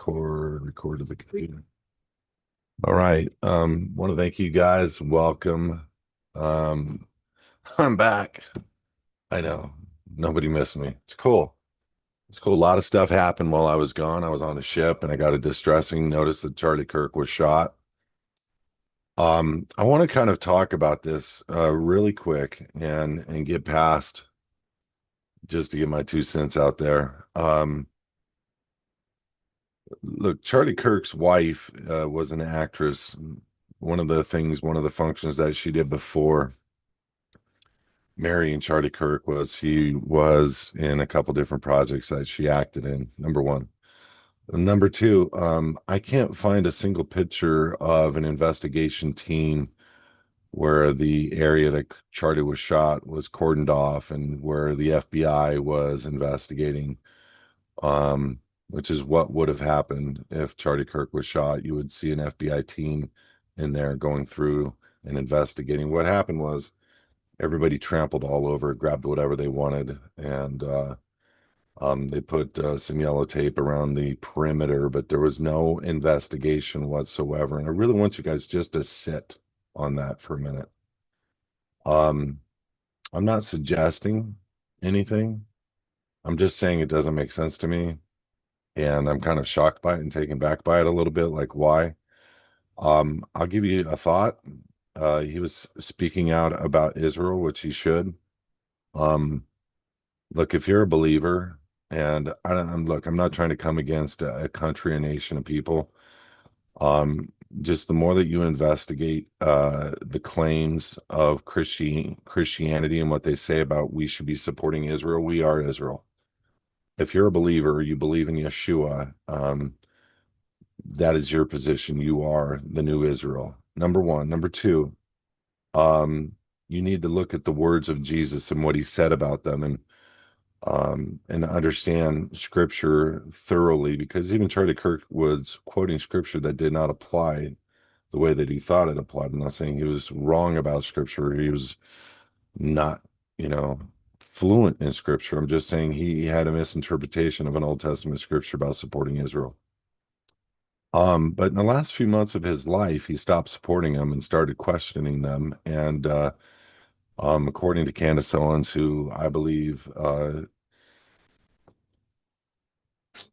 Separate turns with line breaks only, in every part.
Record to the computer. All right. Want to thank you guys. Welcome. Um, I'm back. I know. Nobody missed me. It's cool. It's cool. A lot of stuff happened while I was gone. I was on a ship and I got a distressing notice that Charlie Kirk was shot. I want to kind of talk about this really quick and get past just to get my 2 cents out there. Look, Charlie Kirk's wife was an actress. One of the functions that she did before marrying Charlie Kirk was she was in a couple different projects that she acted in. Number one. Number two, I can't find a single picture of an investigation team where the area that Charlie was shot was cordoned off and where the FBI was investigating. Which is what would have happened if Charlie Kirk was shot. You would see an FBI team in there going through and investigating. What happened was everybody trampled all over, grabbed whatever they wanted, and they put some yellow tape around the perimeter, but there was no investigation whatsoever. And I really want you guys just to sit on that for a minute. Um, I'm not suggesting anything. I'm just saying it doesn't make sense to me. And I'm kind of shocked by it and taken back by it a little bit. Like, why? I'll give you a thought. He was speaking out about Israel, which he should. Um, Look, if you're a believer, and I'm not trying to come against a country, a nation, of people. Um, just the more that you investigate the claims of Christianity and what they say about we should be supporting Israel, we are Israel. If you're a believer, you believe in Yeshua, that is your position. You are the new Israel. Number one. Number two, um, you need to look at the words of Jesus and what he said about them and understand scripture thoroughly, because even Charlie Kirk was quoting scripture that did not apply the way that he thought it applied. I'm not saying he was wrong about scripture. He was not, you know, fluent in scripture. I'm just saying he had a misinterpretation of an Old Testament scripture about supporting Israel. But in the last few months of his life, he stopped supporting them and started questioning them. And according to Candace Owens, who I believe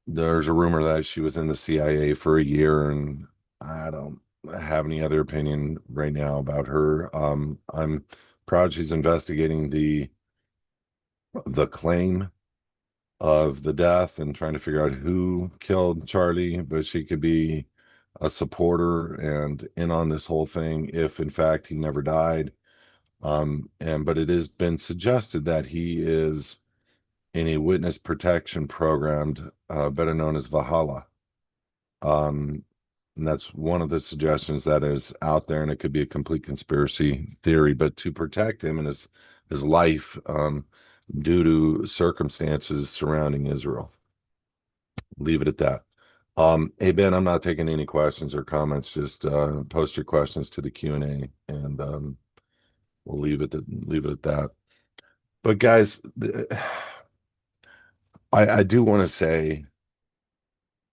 there's a rumor that she was in the CIA for a year, and I don't have any other opinion right now about her. I'm proud she's investigating the claim of the death and trying to figure out who killed Charlie, but she could be a supporter and in on this whole thing if in fact he never died. But it has been suggested that he is in a witness protection program, better known as Valhalla. Um, and that's one of the suggestions that is out there, and it could be a complete conspiracy theory, but to protect him and his life, due to circumstances surrounding Israel. Leave it at that. Hey Ben, I'm not taking any questions or comments. Just post your questions to the Q&A, and we'll leave it at that. But guys, I do want to say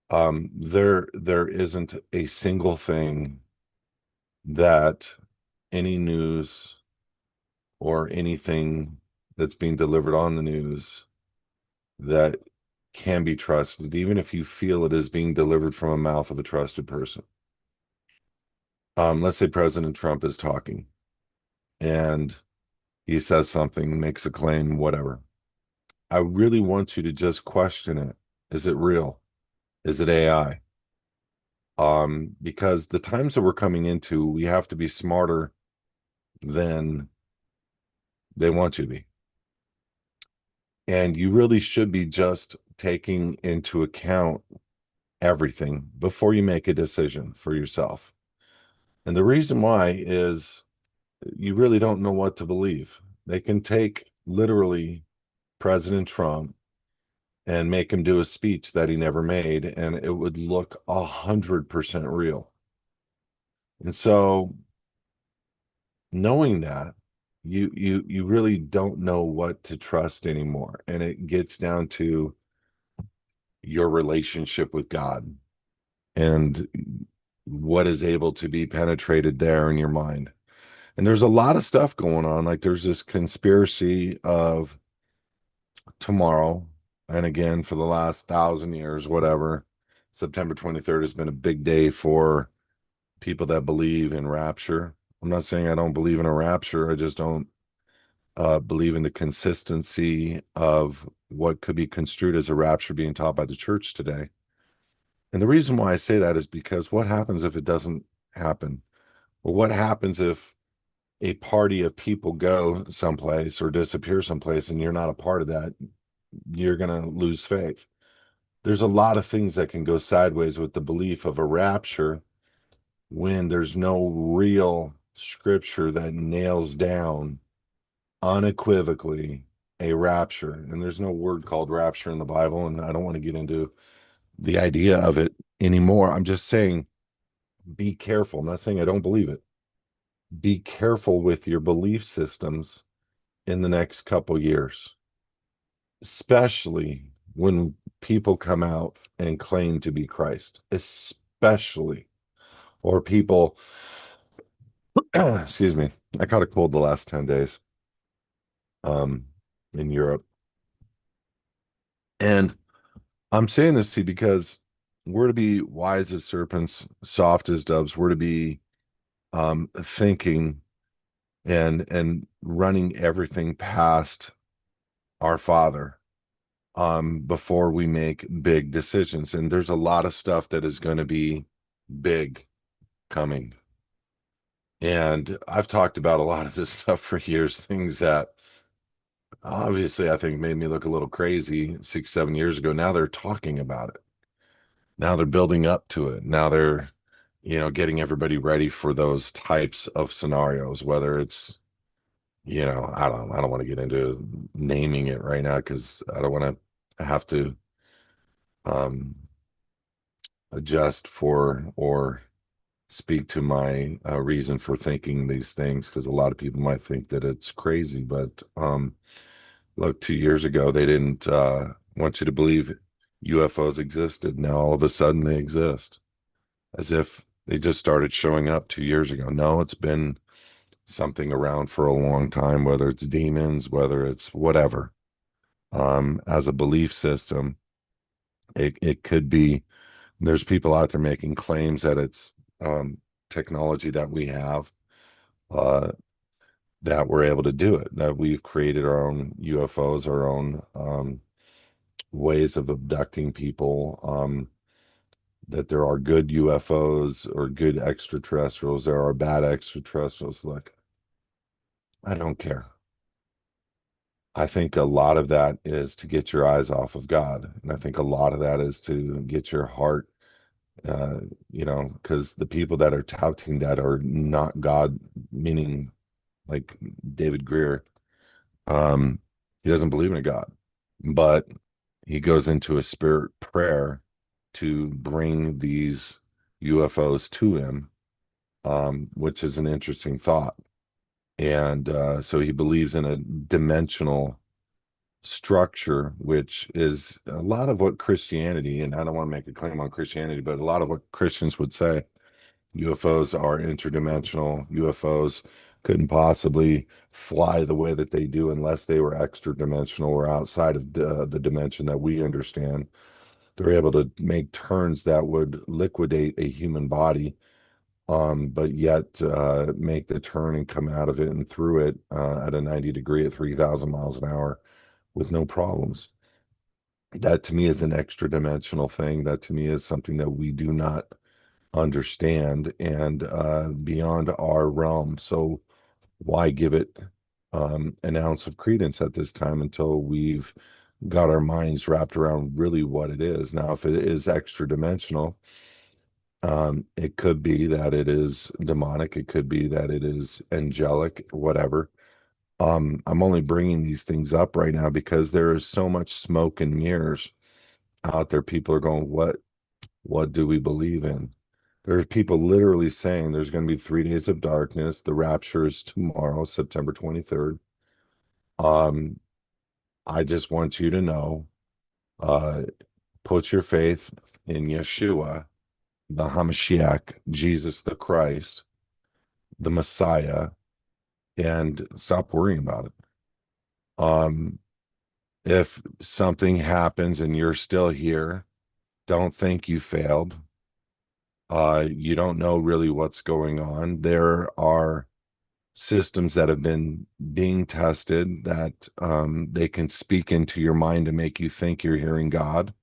there isn't a single thing that any news or anything that's being delivered on the news that can be trusted, even if you feel it is being delivered from a mouth of a trusted person. Let's say President Trump is talking and he says something, makes a claim, whatever. I really want you to just question it. Is it real? Is it AI? Because the times that we're coming into, we have to be smarter than they want you to be. And you really should be just taking into account everything before you make a decision for yourself. And the reason why is you really don't know what to believe. They can take literally President Trump and make him do a speech that he never made, and it would look 100% real. And so knowing that, you really don't know what to trust anymore. And it gets down to your relationship with God. and what is able to be penetrated there in your mind. And there's a lot of stuff going on. Like there's this conspiracy of tomorrow. And again, for the last 1,000 years, whatever, September 23rd has been a big day for people that believe in rapture. I'm not saying I don't believe in a rapture. I just don't believe in the consistency of what could be construed as a rapture being taught by the church today. And the reason why I say that is because what happens if it doesn't happen? Well, what happens if a party of people go someplace or disappear someplace and you're not a part of that? You're going to lose faith. There's a lot of things that can go sideways with the belief of a rapture when there's no real scripture that nails down unequivocally a rapture. And there's no word called rapture in the Bible. And I don't want to get into the idea of it anymore. I'm just saying, be careful. I'm not saying I don't believe it. Be careful with your belief systems in the next couple years, especially when people come out and claim to be Christ, especially, or people, excuse me, I caught a cold the last 10 days um, in Europe. And I'm saying this to you because we're to be wise as serpents, soft as doves. We're to be thinking and running everything past our Father before we make big decisions. And there's a lot of stuff that is going to be big coming. And I've talked about a lot of this stuff for years, things that obviously I think made me look a little crazy 6, 7 years ago. Now they're talking about it. Now they're building up to it. Now they're, getting everybody ready for those types of scenarios, whether it's, I don't want to get into naming it right now because I don't want to have to um, adjust for or speak to my reason for thinking these things because a lot of people might think that it's crazy. But look, 2 years ago, they didn't want you to believe UFOs existed. Now all of a sudden they exist as if they just started showing up 2 years ago. No, it's been something around for a long time, whether it's demons, whether it's whatever. As a belief system, it could be there's people out there making claims that it's technology that we have uh, that we're able to do it, that we've created our own UFOs, our own ways of abducting people, that there are good UFOs or good extraterrestrials, there are bad extraterrestrials. Look, I don't care. I think a lot of that is to get your eyes off of God. And I think a lot of that is to get your heart, uh, because the people that are touting that are not God, meaning like David Greer, um, he doesn't believe in a God, but he goes into a spirit prayer to bring these UFOs to him, which is an interesting thought. And so he believes in a dimensional structure, which is a lot of what Christianity, and I don't want to make a claim on Christianity, but a lot of what Christians would say. UFOs are interdimensional. UFOs couldn't possibly fly the way that they do unless they were extra dimensional or outside of the dimension that we understand. They're able to make turns that would liquidate a human body, but yet make the turn and come out of it and through it at a 90 degree at 3,000 miles an hour with no problems. That to me is an extra dimensional thing. That to me is something that we do not understand and beyond our realm. So why give it an ounce of credence at this time until we've got our minds wrapped around really what it is? Now, if it is extra dimensional, it could be that it is demonic. It could be that it is angelic, whatever. I'm only bringing these things up right now because there is so much smoke and mirrors out there. People are going, what do we believe in? There's people literally saying there's going to be 3 days of darkness. The rapture is tomorrow, September 23rd. Um, I just want you to know, uh, put your faith in Yeshua the Hamashiach, Jesus the Christ, the Messiah, and stop worrying about it. Um, if something happens and you're still here, don't think you failed. You don't know really what's going on. There are systems that have been being tested that they can speak into your mind to make you think you're hearing God.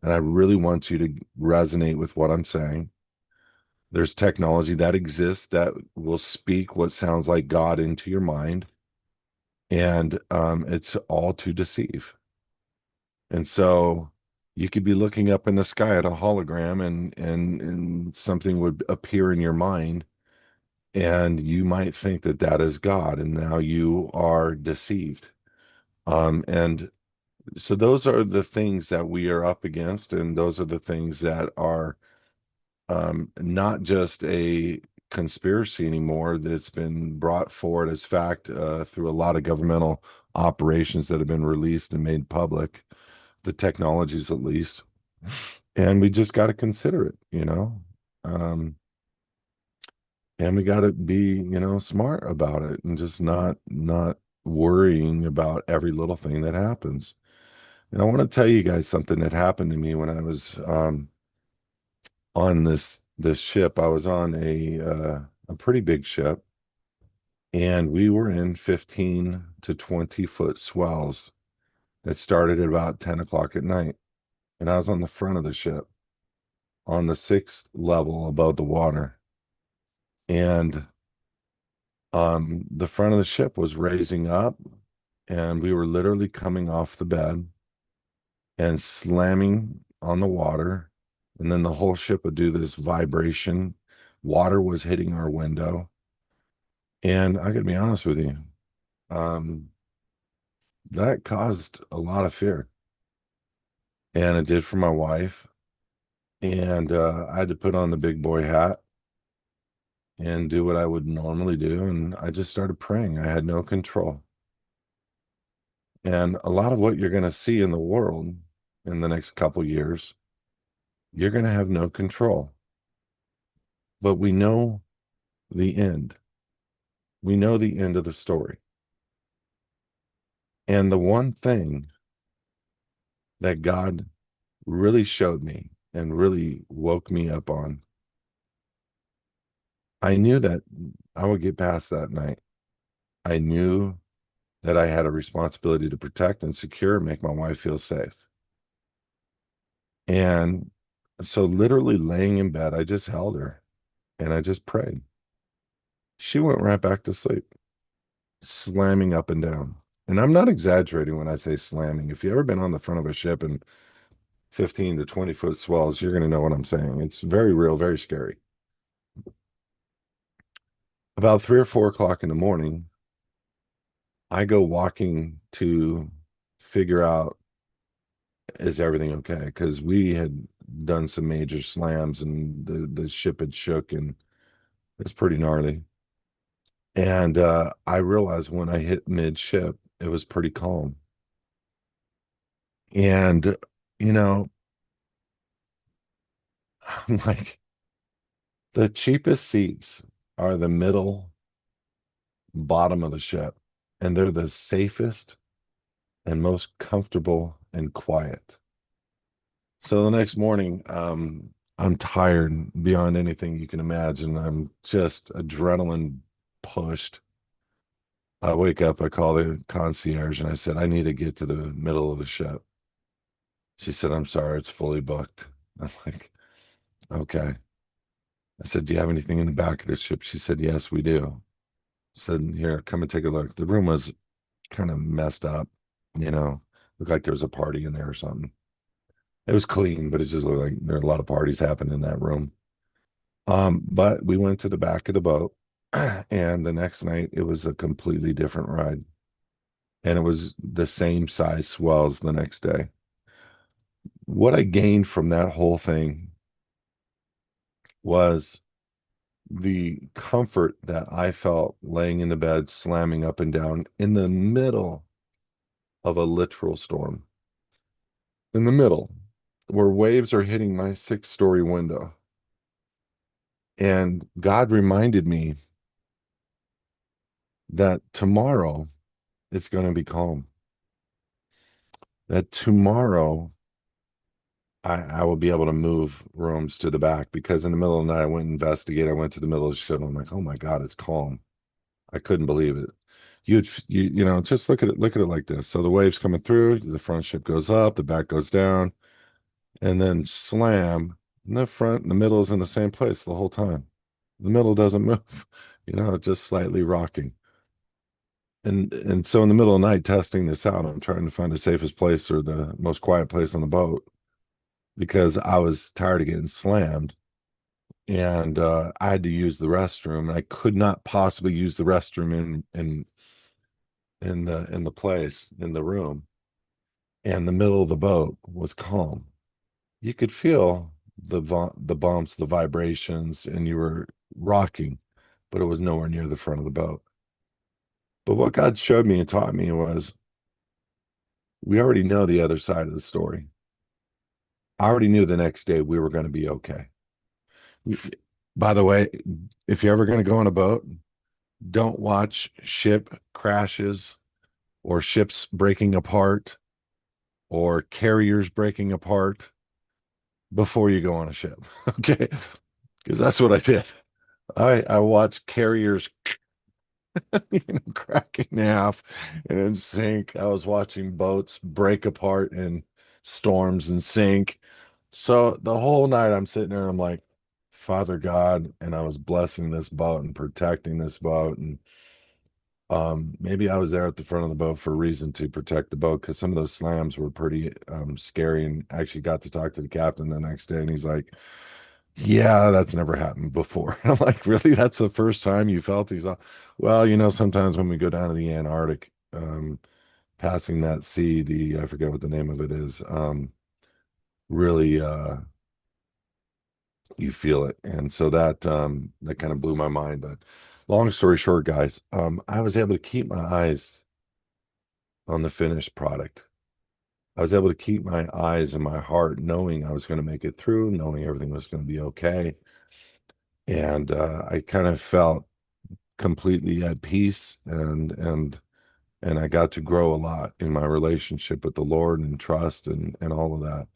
And I really want you to resonate with what I'm saying. There's technology that exists that will speak what sounds like God into your mind, and it's all to deceive. And so you could be looking up in the sky at a hologram, and something would appear in your mind, and you might think that that is God, and now you are deceived. And so those are the things that we are up against, and those are the things that are not just a conspiracy anymore, that's been brought forward as fact through a lot of governmental operations that have been released and made public, the technologies at least. And we just got to consider it, um, and we got to be, smart about it, and just not worrying about every little thing that happens. And I want to tell you guys something that happened to me when I was on this ship. I was on a pretty big ship, and we were in 15 to 20 foot swells that started at about 10 o'clock at night. And I was on the front of the ship on the sixth level above the water. And the front of the ship was raising up, and we were literally coming off the bed and slamming on the water. And then the whole ship would do this vibration. Water was hitting our window. And I gotta be honest with you, um, that caused a lot of fear. And it did for my wife. And I had to put on the big boy hat and do what I would normally do. And I just started praying. I had no control. And a lot of what you're going to see in the world in the next couple years, you're going to have no control. But we know the end. We know the end of the story. And the one thing that God really showed me and really woke me up on, I knew that I would get past that night. I knew that I had a responsibility to protect and secure and make my wife feel safe. And so, literally laying in bed, I just held her and I just prayed. She went right back to sleep, slamming up and down. And I'm not exaggerating when I say slamming. If you've ever been on the front of a ship in 15 to 20 foot swells, you're going to know what I'm saying. It's very real, very scary. About 3 or 4 o'clock in the morning, I go walking to figure out, is everything okay? Because we had done some major slams, and the ship had shook, and it's pretty gnarly. And I realized when I hit midship, it was pretty calm. And, you know, I'm like, the cheapest seats are the middle bottom of the ship, and they're the safest and most comfortable and quiet. So the next morning, I'm tired beyond anything you can imagine. I'm just adrenaline pushed. I wake up, I call the concierge, and I said, I need to get to the middle of the ship. She said, I'm sorry, it's fully booked. I'm like, okay. I said, do you have anything in the back of the ship? She said, yes, we do. I said, here, come and take a look. The room was kind of messed up, you know, looked like there was a party in there or something. It was clean, but it just looked like there were a lot of parties happening in that room. But we went to the back of the boat, and the next night it was a completely different ride. And it was the same size swells the next day. What I gained from that whole thing was the comfort that I felt laying in the bed, slamming up and down in the middle of a literal storm, in the middle where waves are hitting my 6 story window. And God reminded me that tomorrow it's going to be calm, that tomorrow I will be able to move rooms to the back because in the middle of the night, I went and investigate. I went to the middle of the ship. I'm like, oh my God, it's calm. I couldn't believe it. Just look at it like this. So the waves coming through, the front ship goes up, the back goes down, and then slam. And the front and the middle is in the same place the whole time. The middle doesn't move, just slightly rocking. And so in the middle of the night testing this out, I'm trying to find the safest place or the most quiet place on the boat because I was tired of getting slammed and I had to use the restroom and I could not possibly use the restroom in the place in the room. And the middle of the boat was calm. You could feel the bumps, the vibrations, and you were rocking, but it was nowhere near the front of the boat. But what God showed me and taught me was we already know the other side of the story. I already knew the next day we were going to be okay. By the way, if you're ever going to go on a boat, don't watch ship crashes or ships breaking apart or carriers breaking apart before you go on a ship. Okay. Because that's what I did. I watched carriers cracking in half and then sink. I was watching boats break apart in storms and sink. So the whole night I'm sitting there, I'm like, Father God, and I was blessing this boat and protecting this boat. And maybe I was there at the front of the boat for a reason to protect the boat because some of those slams were pretty scary. And I actually got to talk to the captain the next day, and he's like, yeah, that's never happened before. I'm like, really? That's the first time you felt these? Well, sometimes when we go down to the Antarctic, passing that sea, I forget what the name of it is, really, you feel it. And so that kind of blew my mind. But long story short, guys, I was able to keep my eyes on the finished product. I was able to keep my eyes and my heart knowing I was going to make it through, knowing everything was going to be okay. And I kind of felt completely at peace and I got to grow a lot in my relationship with the Lord and trust and all of that.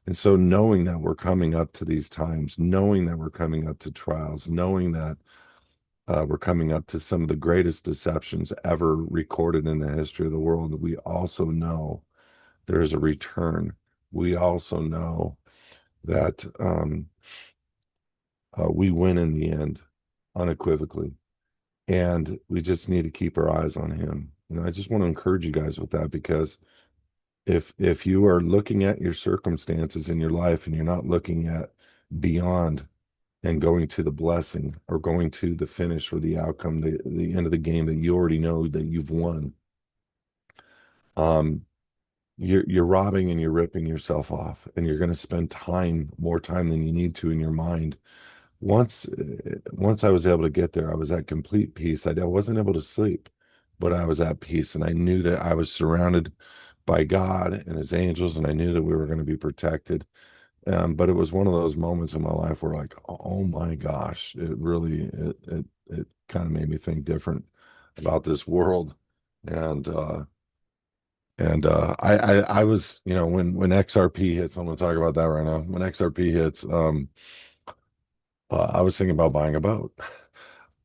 And so knowing that we're coming up to these times, knowing that we're coming up to trials, knowing that we're coming up to some of the greatest deceptions ever recorded in the history of the world, we also know there is a return. We also know that we win in the end unequivocally. And we just need to keep our eyes on him. I just want to encourage you guys with that because if you are looking at your circumstances in your life and you're not looking at beyond and going to the blessing or going to the finish or the outcome, the end of the game that you already know that you've won, um, you're robbing and you're ripping yourself off, and you're going to spend more time than you need to in your mind. Once I was able to get there, I was at complete peace. I wasn't able to sleep, but I was at peace, and I knew that I was surrounded by God and His angels, and I knew that we were going to be protected. But it was one of those moments in my life where, like, oh my gosh, it kind of made me think different about this world, and I was, when XRP hits, I'm going to talk about that right now. When XRP hits, I was thinking about buying a boat.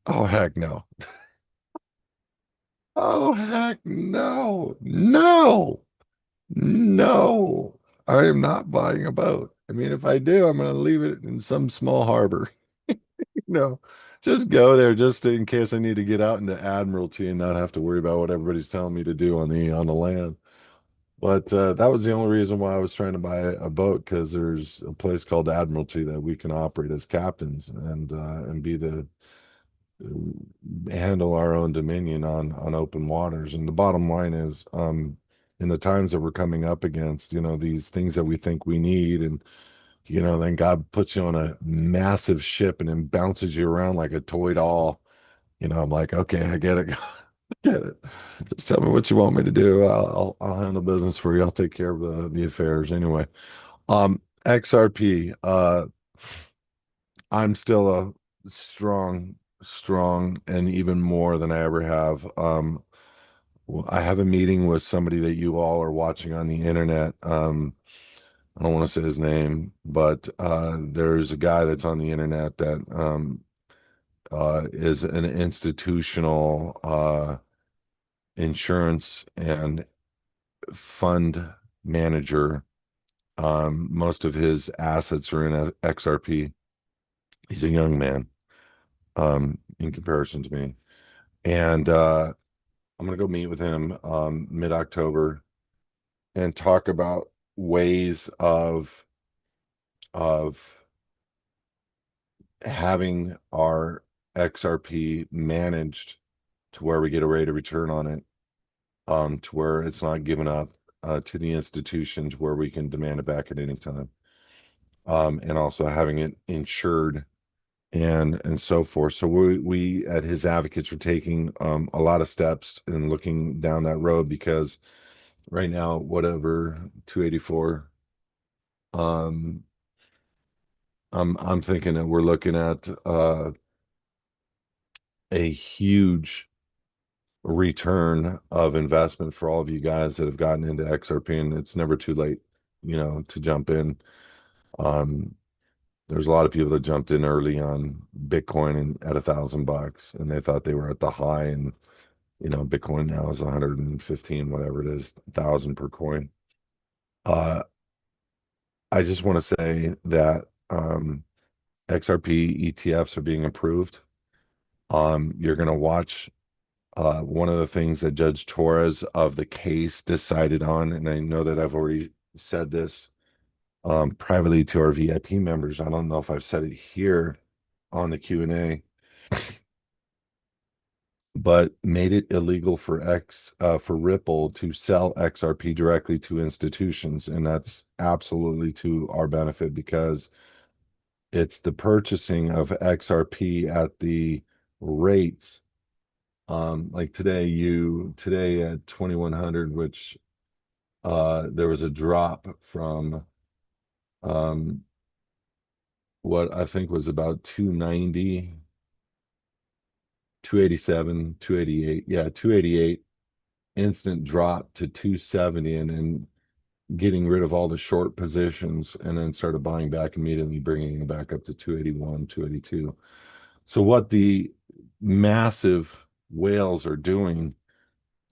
Oh, heck no. Oh, heck no. No, no. I am not buying a boat. I mean, if I do, I'm going to leave it in some small harbor. No, just go there just in case I need to get out into Admiralty and not have to worry about what everybody's telling me to do on the land. But that was the only reason why I was trying to buy a boat because there's a place called Admiralty that we can operate as captains and be the handle our own dominion on open waters. And the bottom line is, in the times that we're coming up against, these things that we think we need, and then God puts you on a massive ship and then bounces you around like a toy doll. I'm like, okay, I get it. I get it. Just tell me what you want me to do. I'll handle business for you. I'll take care of the affairs anyway. XRP. I'm still strong, strong, and even more than I ever have. Well, I have a meeting with somebody that you all are watching on the internet. I don't want to say his name, but there's a guy that's on the internet that is an institutional insurance and fund manager. Most of his assets are in XRP. He's a young man in comparison to me. And I'm going to go meet with him mid-October and talk about ways of having our XRP managed to where we get a rate of return on it, to where it's not given up to the institution to where we can demand it back at any time. And also having it insured and so forth. So we at HISAdvocates are taking a lot of steps and looking down that road because right now, whatever 284, um, I'm thinking that we're looking at a huge return of investment for all of you guys that have gotten into XRP, and it's never too late, to jump in. Um, there's a lot of people that jumped in early on Bitcoin and at $1,000, and they thought they were at the high, and Bitcoin now is 115, whatever it is, 1,000 per coin. Uh, I just want to say that XRP ETFs are being approved. You're going to watch one of the things that Judge Torres of the case decided on, and I know that I've already said this privately to our VIP members. I don't know if I've said it here on the Q&A, but made it illegal for Ripple to sell XRP directly to institutions, and that's absolutely to our benefit because it's the purchasing of XRP at the rates. Like today at 2100, which there was a drop from um what I think was about 290, 287, 288. Yeah, 288, instant drop to 270, and getting rid of all the short positions and then started buying back immediately, bringing it back up to 281, 282. So what the massive whales are doing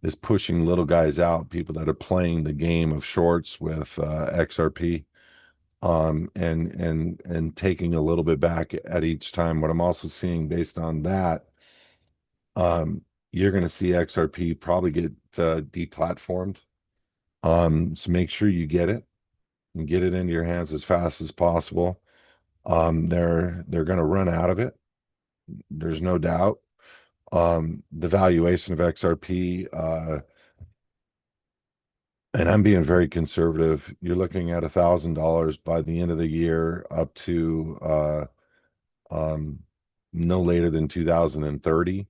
is pushing little guys out, people that are playing the game of shorts with XRP, and taking a little bit back at each time. What I'm also seeing based on that, um, you're going to see XRP probably get deplatformed. So make sure you get it and get it into your hands as fast as possible. They're going to run out of it. There's no doubt. The valuation of XRP, and I'm being very conservative. You're looking at $1,000 by the end of the year, up to um, no later than 2030.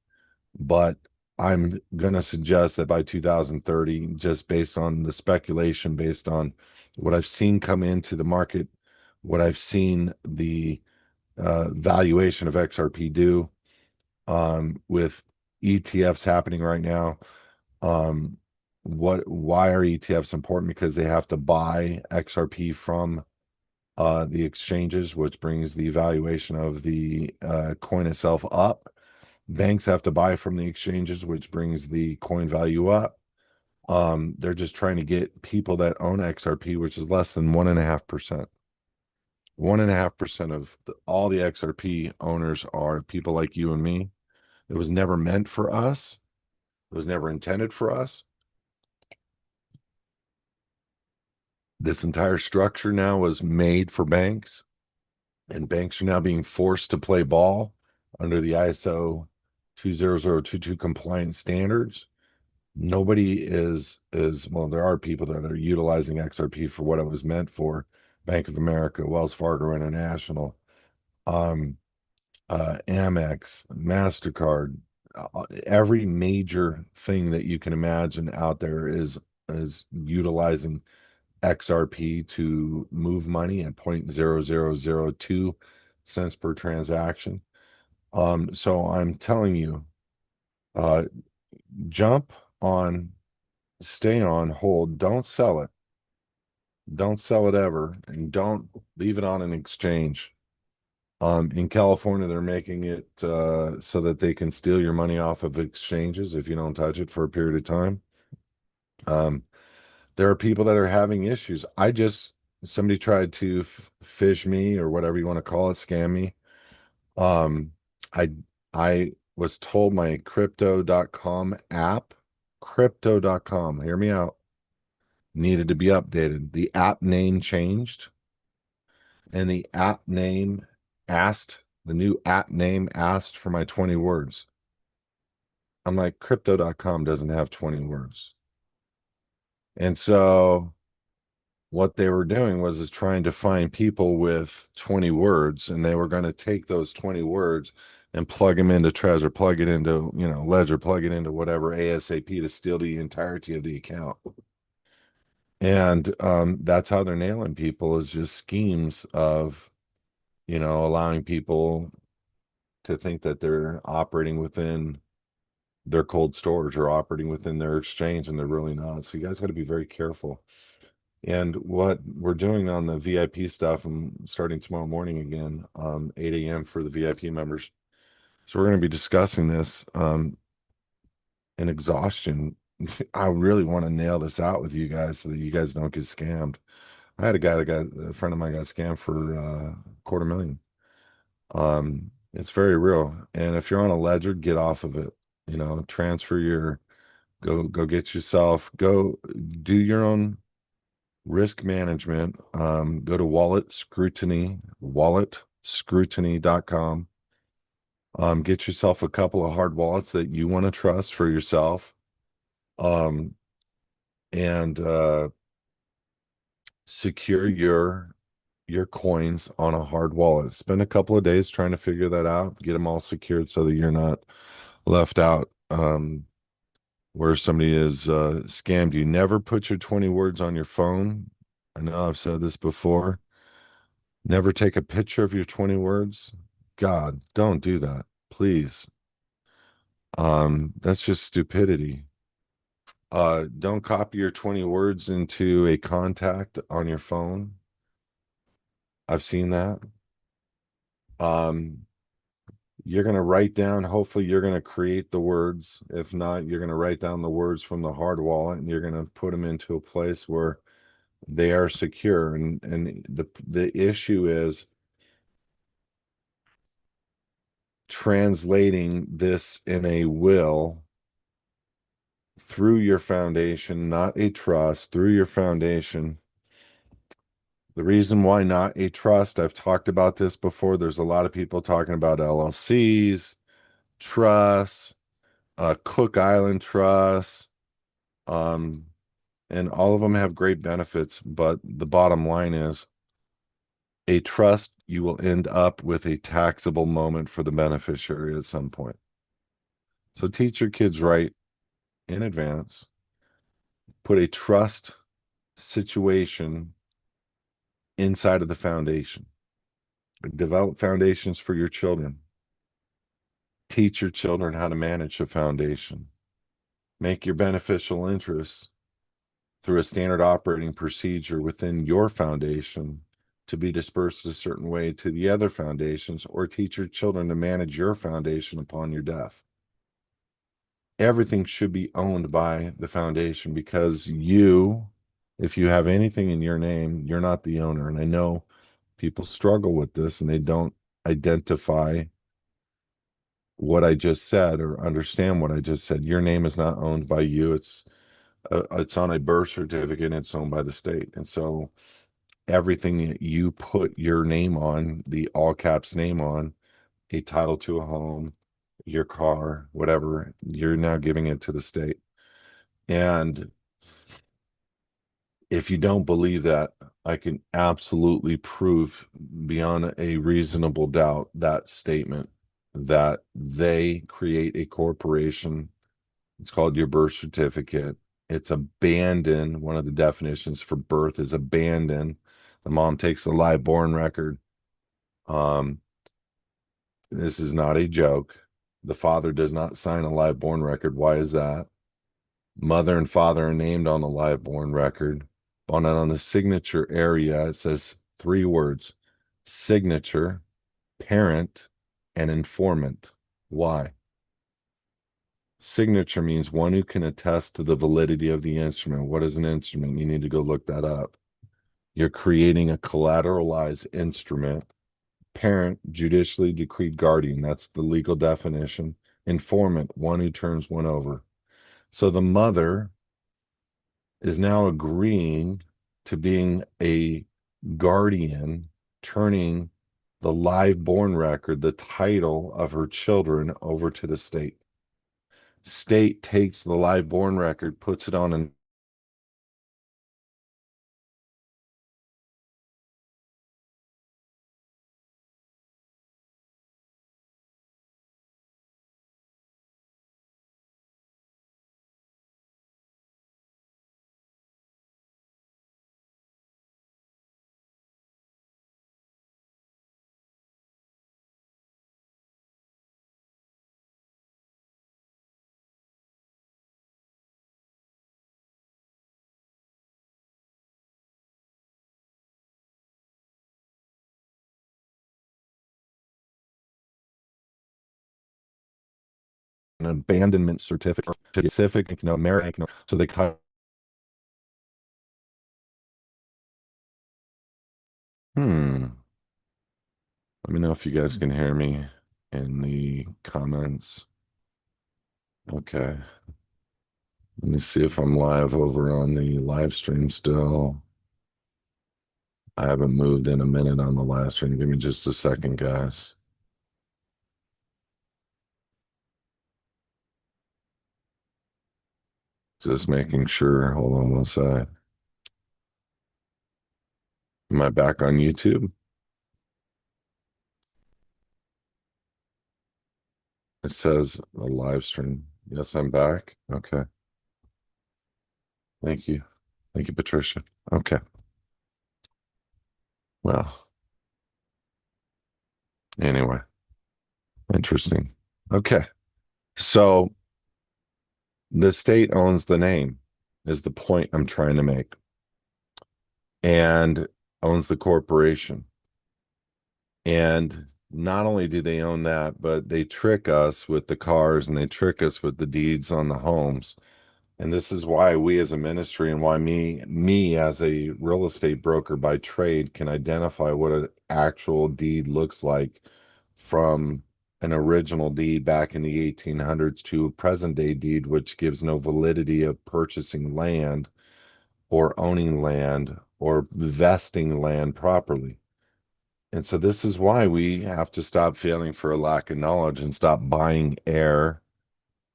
But I'm going to suggest that by 2030, just based on the speculation, based on what I've seen come into the market, what I've seen the valuation of XRP do, with ETFs happening right now. Why are ETFs important? Because they have to buy XRP from the exchanges, which brings the valuation of the coin itself up. Banks have to buy from the exchanges, which brings the coin value up. They're just trying to get people that own XRP, which is less than 1.5%. 1.5% of all the XRP owners are people like you and me. It was never meant for us. It was never intended for us. This entire structure now was made for banks, and banks are now being forced to play ball under the ISO 20022 compliance standards. Nobody is well, there are people that are utilizing XRP for what it was meant for. Bank of America, Wells Fargo International, um, Amex, MasterCard, every major thing that you can imagine out there is utilizing XRP to move money at 0.0002 cents per transaction. So I'm telling you, uh, jump on, stay on, hold, don't sell it. Don't sell it ever, and don't leave it on an exchange. In California, they're making it so that they can steal your money off of exchanges if you don't touch it for a period of time. Um, there are people that are having issues. Somebody tried to fish me or whatever you want to call it, scam me. Um, I I was told my crypto.com, hear me out, needed to be updated. The app name changed, and the new app name asked for my 20 words. I'm like, crypto.com doesn't have 20 words. And so what they were doing was is trying to find people with 20 words, and they were going to take those 20 words and plug them into Treasure, plug it into, Ledger, plug it into whatever ASAP to steal the entirety of the account. And that's how they're nailing people, is just schemes of, allowing people to think that they're operating within their cold storage or operating within their exchange, and they're really not. So you guys got to be very careful. And what we're doing on the VIP stuff, and starting tomorrow morning again, 8 a.m. for the VIP members. So we're going to be discussing this in exhaustion. I really want to nail this out with you guys so that you guys don't get scammed. I had a friend of mine got scammed for $250,000. It's very real. And if you're on a ledger, get off of it. Transfer your, go get yourself, go do your own risk management. Go to walletscrutiny.com. Get yourself a couple of hard wallets that you want to trust for yourself. Um, and secure your coins on a hard wallet. Spend a couple of days trying to figure that out, get them all secured so that you're not left out. Where somebody is scammed you. Never put your 20 words on your phone. I know I've said this before. Never take a picture of your 20 words. God, don't do that. Please. That's just stupidity. Don't copy your 20 words into a contact on your phone. I've seen that. Um, you're going to write down, hopefully you're going to create the words. If not, you're going to write down the words from the hard wallet, and you're going to put them into a place where they are secure. And the issue is translating this in a will through your foundation, not a trust, through your foundation. The reason why not a trust, I've talked about this before. There's a lot of people talking about LLCs, trusts, Cook Island trusts, um, and all of them have great benefits. But the bottom line is, a trust, you will end up with a taxable moment for the beneficiary at some point. So teach your kids right in advance. Put a trust situation inside of the foundation. Develop foundations for your children. Teach your children how to manage a foundation. Make your beneficial interests through a standard operating procedure within your foundation to be dispersed a certain way to the other foundations, or teach your children to manage your foundation upon your death. Everything should be owned by the foundation, because if you have anything in your name, you're not the owner. And I know people struggle with this and they don't identify what I just said or understand what I just said. Your name is not owned by you. It's on a birth certificate, and it's owned by the state. And so everything that you put your name on, the all caps name on, a title to a home, your car, whatever, you're now giving it to the state. And if you don't believe that, I can absolutely prove beyond a reasonable doubt that statement, that they create a corporation. It's called your birth certificate. It's abandoned. One of the definitions for birth is abandoned. The mom takes the live born record. Um, This is not a joke. The father does not sign a live born record. Why is that? Mother and father are named on the live born record. On the signature area, it says three words: signature, parent, and informant. Why? Signature means one who can attest to the validity of the instrument. What is an instrument? You need to go look that up. You're creating a collateralized instrument. Parent, judicially decreed guardian. That's the legal definition. Informant, one who turns one over. So the mother is now agreeing to being a guardian, turning the live born record, the title of her children, over to the state. State takes the live born record, puts it on an abandonment certificate, specific, merit, so they cut. Let me know if you guys can hear me in the comments. Okay. Let me see if I'm live over on the live stream still. I haven't moved in a minute on the live stream. Give me just a second, guys. Just making sure. Hold on one sec. Am I back on YouTube? It says a live stream. Yes, I'm back. Okay. Thank you. Thank you, Patricia. Okay. Well, anyway, interesting. Okay. So the state owns the name, is the point I'm trying to make, and owns the corporation. And not only do they own that, but they trick us with the cars and they trick us with the deeds on the homes. And this is why we as a ministry and why me as a real estate broker by trade can identify what an actual deed looks like from an original deed back in the 1800s to a present day deed, which gives no validity of purchasing land or owning land or vesting land properly. And so this is why we have to stop failing for a lack of knowledge and stop buying air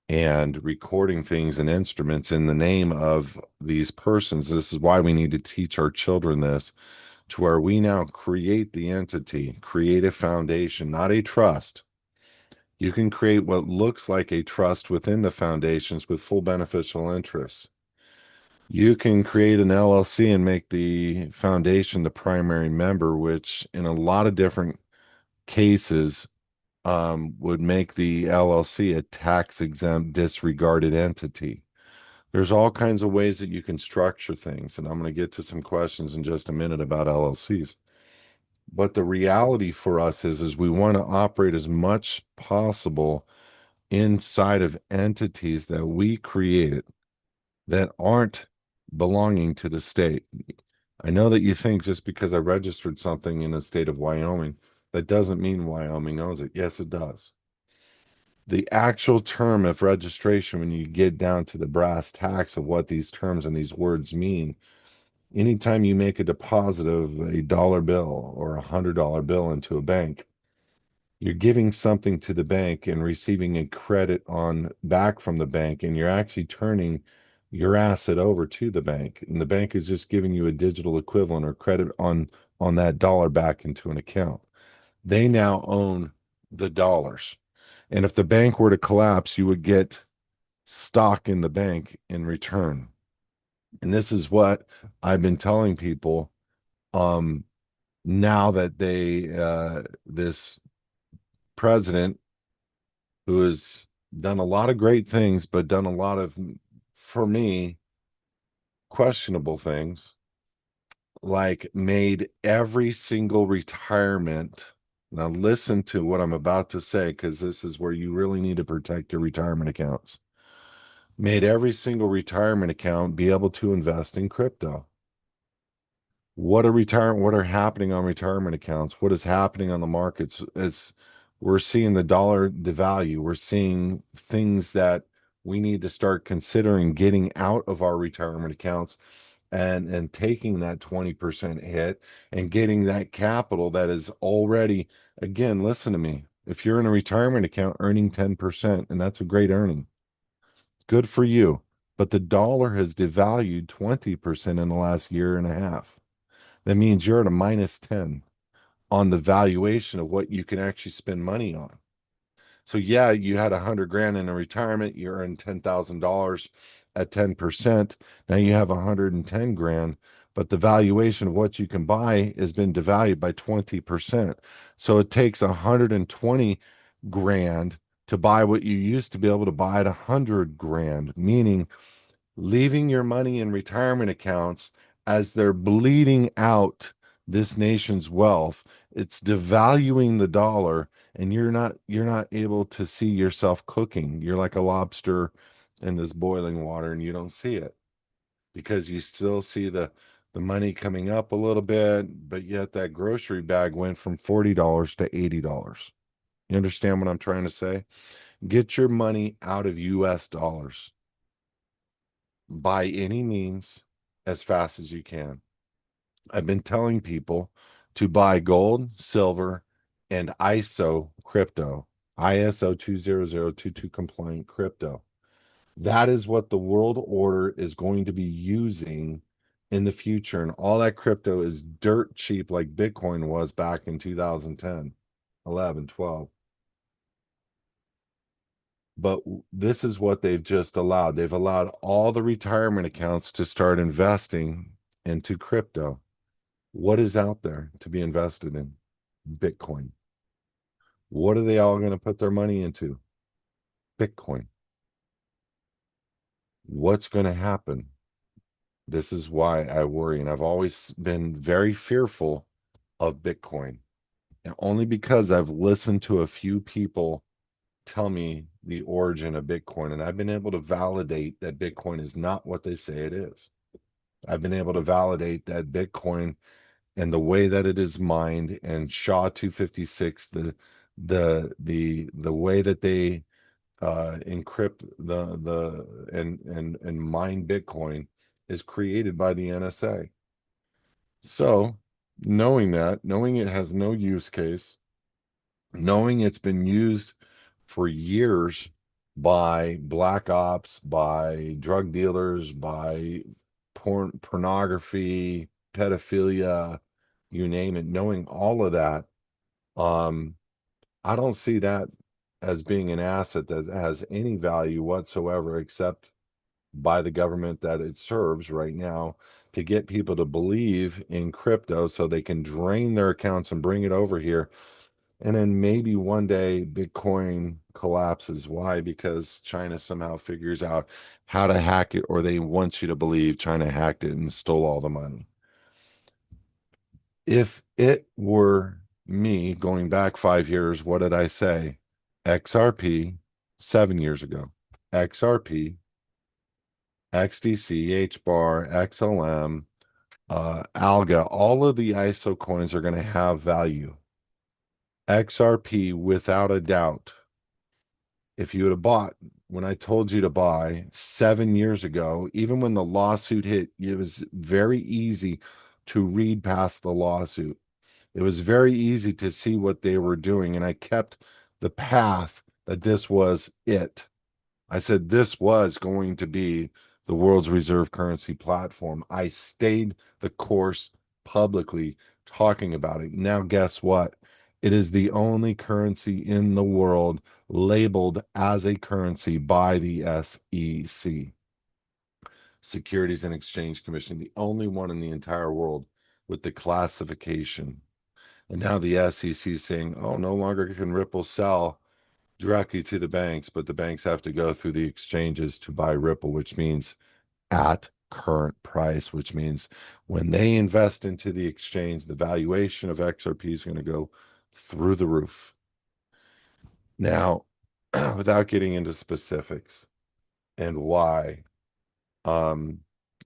and recording things and instruments in the name of these persons. This is why we need to teach our children this, to where we now create the entity, create a foundation, not a trust. You can create what looks like a trust within the foundations with full beneficial interests. You can create an LLC and make the foundation the primary member, which in a lot of different cases would make the LLC a tax exempt disregarded entity. There's all kinds of ways that you can structure things, and I'm going to get to some questions in just a minute about LLCs. But the reality for us is we want to operate as much possible inside of entities that we created that aren't belonging to the state. I know that you think just because I registered something in the state of Wyoming, that doesn't mean Wyoming owns it. Yes, it does. The actual term of registration, when you get down to the brass tacks of what these terms and these words mean, anytime you make a deposit of a dollar bill or $100 bill into a bank, you're giving something to the bank and receiving a credit on back from the bank, and you're actually turning your asset over to the bank, and the bank is just giving you a digital equivalent or credit on that dollar back into an account. They now own the dollars. And if the bank were to collapse, you would get stock in the bank in return. And this is what I've been telling people now that this president who has done a lot of great things, but done a lot of, for me, questionable things, like made every single retirement. Now, listen to what I'm about to say, because this is where you really need to protect your retirement accounts. Made every single retirement account be able to invest in crypto. What are happening on retirement accounts? What is happening on the markets? We're seeing the dollar devalue. We're seeing things that we need to start considering getting out of our retirement accounts and taking that 20% hit and getting that capital that is already, again, listen to me. If you're in a retirement account earning 10%, and that's a great earning, good for you. But the dollar has devalued 20% in the last year and a half. That means you're at a minus 10 on the valuation of what you can actually spend money on. So yeah, you had 100 grand in a retirement, you earned $10,000 at 10%. Now you have 110 grand, but the valuation of what you can buy has been devalued by 20%. So it takes 120 grand to buy what you used to be able to buy at 100 grand, meaning leaving your money in retirement accounts as they're bleeding out this nation's wealth. It's devaluing the dollar, and you're not able to see yourself cooking. You're like a lobster in this boiling water, and you don't see it because you still see the money coming up a little bit, but yet that grocery bag went from $40 to $80. You understand what I'm trying to say? Get your money out of US dollars by any means as fast as you can. I've been telling people to buy gold, silver, and ISO 20022 compliant crypto. That is what the world order is going to be using in the future. And all that crypto is dirt cheap, like Bitcoin was back in 2010, 11, 12. But this is what they've just allowed. They've allowed all the retirement accounts to start investing into crypto. What is out there to be invested in? Bitcoin. What are they all going to put their money into? Bitcoin. What's going to happen? This is why I worry. And I've always been very fearful of Bitcoin. And only because I've listened to a few people tell me the origin of Bitcoin. And I've been able to validate that Bitcoin is not what they say it is. I've been able to validate that Bitcoin and the way that it is mined and SHA-256, the way that they encrypt and mine Bitcoin is created by the NSA. So knowing it has no use case, knowing it's been used for years by black ops, by drug dealers, by pornography, pedophilia, you name it, knowing all of that, um, I don't see that as being an asset that has any value whatsoever, except by the government that it serves right now to get people to believe in crypto so they can drain their accounts and bring it over here. And then maybe one day Bitcoin collapses. Why? Because China somehow figures out how to hack it, or they want you to believe China hacked it and stole all the money. If it were me going back 5 years, what did I say? XRP 7 years ago. XRP, XDC, HBAR, XLM, Alga, all of the ISO coins are going to have value. XRP, without a doubt, if you would have bought when I told you to buy 7 years ago, even when the lawsuit hit, it was very easy to read past the lawsuit. It was very easy to see what they were doing. And I kept the path that this was it. I said this was going to be the world's reserve currency platform. I stayed the course publicly talking about it. Now, guess what? It is the only currency in the world labeled as a currency by the SEC, Securities and Exchange Commission, the only one in the entire world with the classification. And now the SEC is saying, oh, no longer can Ripple sell directly to the banks, but the banks have to go through the exchanges to buy Ripple, which means at current price, which means when they invest into the exchange, the valuation of XRP is going to go through the roof. Now, without getting into specifics and why, um,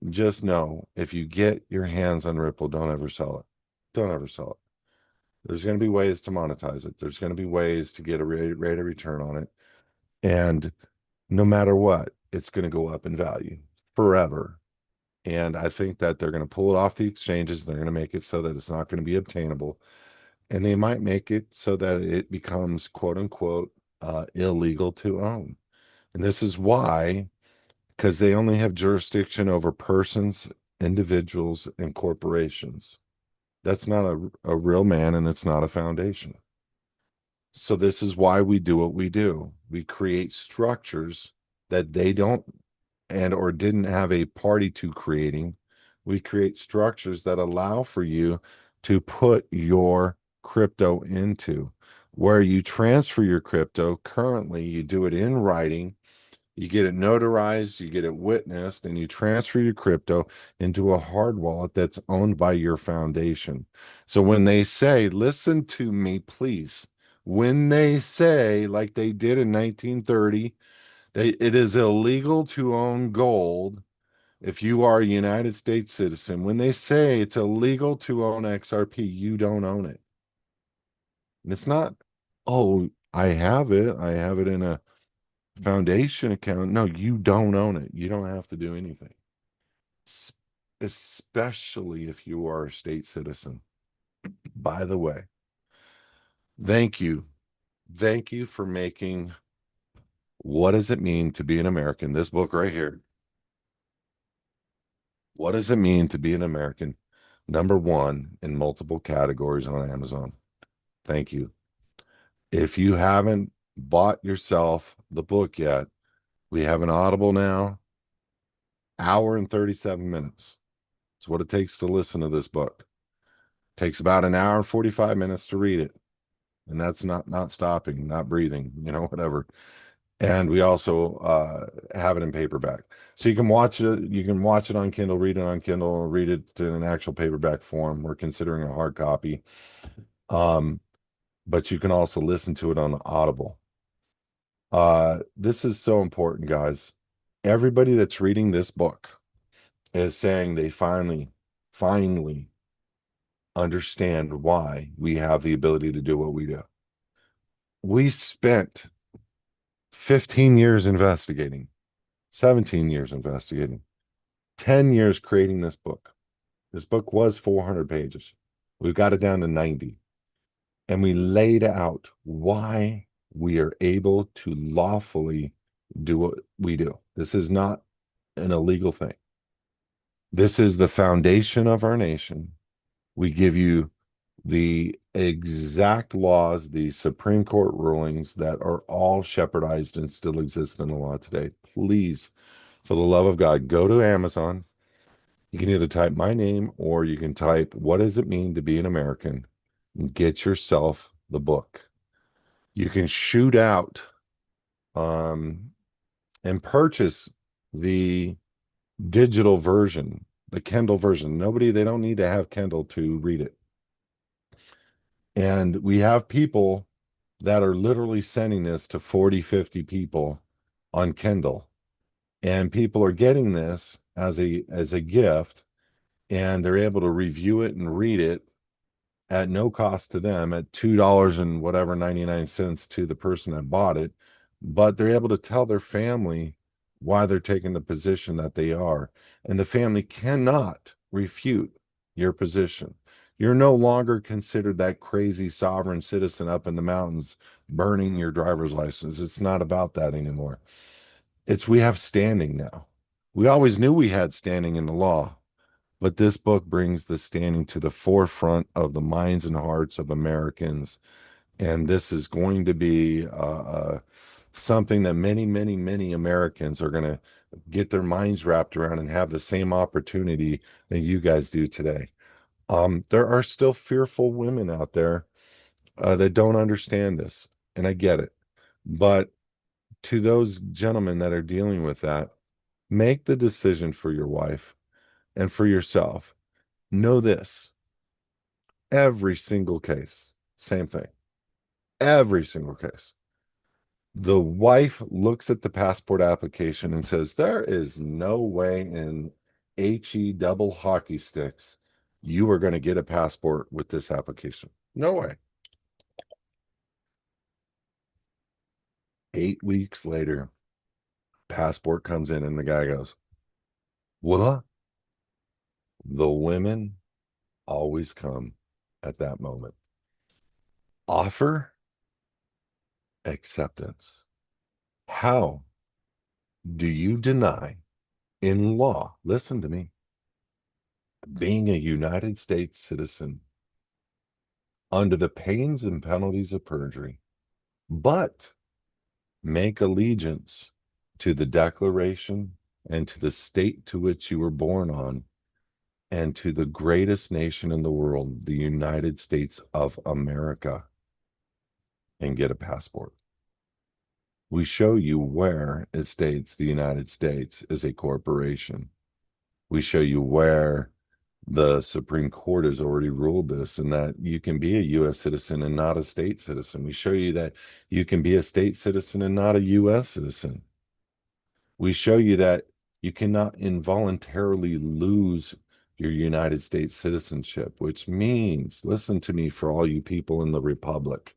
just know if you get your hands on Ripple, don't ever sell it. Don't ever sell it. There's going to be ways to monetize it. There's going to be ways to get a rate of return on it. And no matter what, it's going to go up in value forever. And I think that they're going to pull it off the exchanges. They're going to make it so that it's not going to be obtainable. And they might make it so that it becomes quote unquote illegal to own. And this is why, because they only have jurisdiction over persons, individuals, and corporations. That's not a real man, and it's not a foundation. So this is why we do what we do. We create structures that they don't and or didn't have a party to creating. We create structures that allow for you to put your crypto into. Where you transfer your crypto, currently you do it in writing, you get it notarized, you get it witnessed, and you transfer your crypto into a hard wallet that's owned by your foundation. So when they say, listen to me, please, when they say, like they did in 1930, it is illegal to own gold if you are a United States citizen. When they say it's illegal to own XRP, you don't own it. And it's not, oh, I have it. I have it in a foundation account. No, you don't own it. You don't have to do anything, especially if you are a state citizen. By the way, thank you. Thank you for making What Does It Mean to Be an American? This book right here. What does it mean to be an American? #1 in multiple categories on Amazon. Thank you. If you haven't bought yourself the book yet, we have an Audible now, hour and 37 minutes. It's what it takes to listen to this book. It takes about an hour and 45 minutes to read it. And that's not stopping, not breathing, whatever. And we also have it in paperback. So you can watch it, on Kindle, read it on Kindle, read it in an actual paperback form. We're considering a hard copy. But you can also listen to it on Audible. This is so important, guys. Everybody that's reading this book is saying they finally understand why we have the ability to do what we do. We spent 15 years investigating, 17 years investigating, 10 years creating this book. This book was 400 pages. We've got it down to 90. And we laid out why we are able to lawfully do what we do. This is not an illegal thing. This is the foundation of our nation. We give you the exact laws, the Supreme Court rulings that are all shepherdized and still exist in the law today. Please, for the love of God, go to Amazon. You can either type my name or you can type, what does it mean to be an American? And get yourself the book. You can shoot out and purchase the digital version, the Kindle version. They don't need to have Kindle to read it. And we have people that are literally sending this to 40, 50 people on Kindle. And people are getting this as a gift, and they're able to review it and read it at no cost to them, at $2 and whatever 99 cents to the person that bought it. But they're able to tell their family why they're taking the position that they are. And the family cannot refute your position. You're no longer considered that crazy sovereign citizen up in the mountains burning your driver's license. It's not about that anymore. We have standing now. We always knew we had standing in the law, but this book brings the standing to the forefront of the minds and hearts of Americans. And this is going to be something that many, many, many Americans are going to get their minds wrapped around and have the same opportunity that you guys do today. There are still fearful women out there that don't understand this, and I get it. But to those gentlemen that are dealing with that, make the decision for your wife and for yourself. Know this: every single case, same thing. Every single case. The wife looks at the passport application and says, there is no way in HE double hockey sticks you are going to get a passport with this application. No way. 8 weeks later, passport comes in, and the guy goes, what? The women always come at that moment. Offer, acceptance. How do you deny in law, listen to me, being a United States citizen under the pains and penalties of perjury, but make allegiance to the Declaration and to the state to which you were born on and to the greatest nation in the world, the United States of America, and get a passport? We show you where it states the United States is a corporation. We show you where the Supreme Court has already ruled this, and that you can be a U.S. citizen and not a state citizen. We show you that you can be a state citizen and not a U.S. citizen. We show you that you cannot involuntarily lose your United States citizenship, which means, listen to me for all you people in the Republic.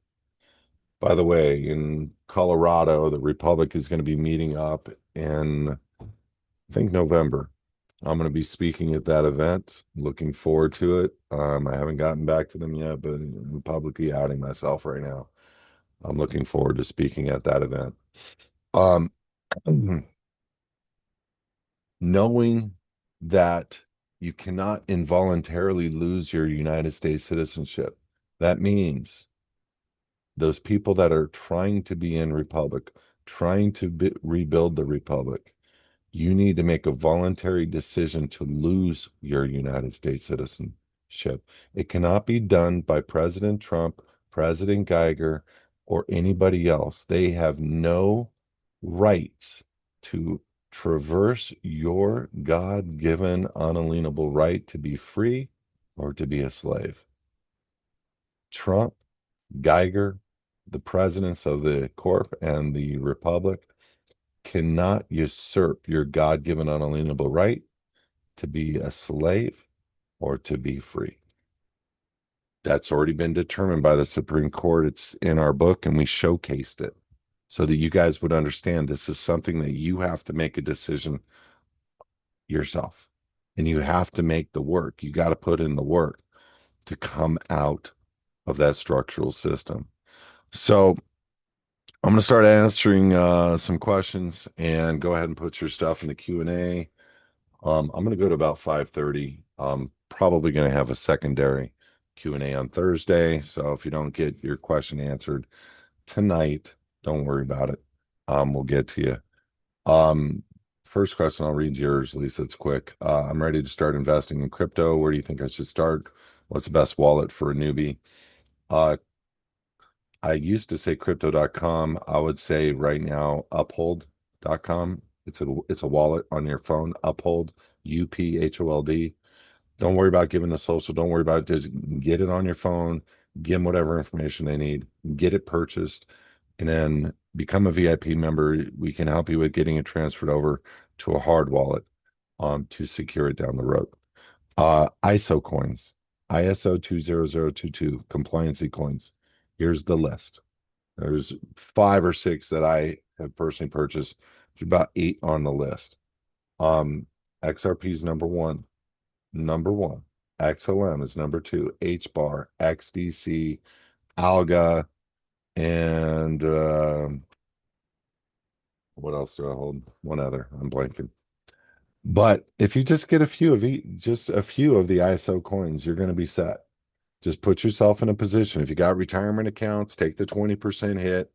By the way, in Colorado, the Republic is going to be meeting up in, I think, November. I'm going to be speaking at that event. Looking forward to it. I haven't gotten back to them yet, but I'm publicly outing myself right now. I'm looking forward to speaking at that event. Um, Knowing that you cannot involuntarily lose your United States citizenship, that means those people that are trying to be in Republic, trying to rebuild the Republic, you need to make a voluntary decision to lose your United States citizenship. It cannot be done by President Trump, President Geiger, or anybody else. They have no rights to traverse your God-given unalienable right to be free or to be a slave. Trump, Geiger, the presidents of the Corp and the Republic cannot usurp your God-given unalienable right to be a slave or to be free. That's already been determined by the Supreme Court. It's in our book, and we showcased it so that you guys would understand this is something that you have to make a decision yourself. And you have to make the work. You got to put in the work to come out of that structural system. So I'm going to start answering some questions, and go ahead and put your stuff in the Q&A. I'm going to go to about 5:30. Probably going to have a secondary Q&A on Thursday. So if you don't get your question answered tonight, don't worry about it. We'll get to you. First question, I'll read yours, Lisa. It's quick. I'm ready to start investing in crypto. Where do you think I should start? What's the best wallet for a newbie? Uh, I used to say crypto.com. I would say right now uphold.com. It's a wallet on your phone. Uphold, UPHOLD. Don't worry about giving the social. Don't worry about it. Just get it on your phone. Give them whatever information they need. Get it purchased, and then become a VIP member. We can help you with getting it transferred over to a hard wallet to secure it down the road. ISO coins, ISO 20022 compliancy coins. Here's the list. There's 5 or 6 that I have personally purchased. There's about 8 on the list. XRP is number one. XLM is number 2. HBAR, XDC, Alga, and what else do I hold? One other. I'm blanking. But if you just get a few of each, just a few of the ISO coins, you're going to be set. Just put yourself in a position. If you got retirement accounts, take the 20% hit,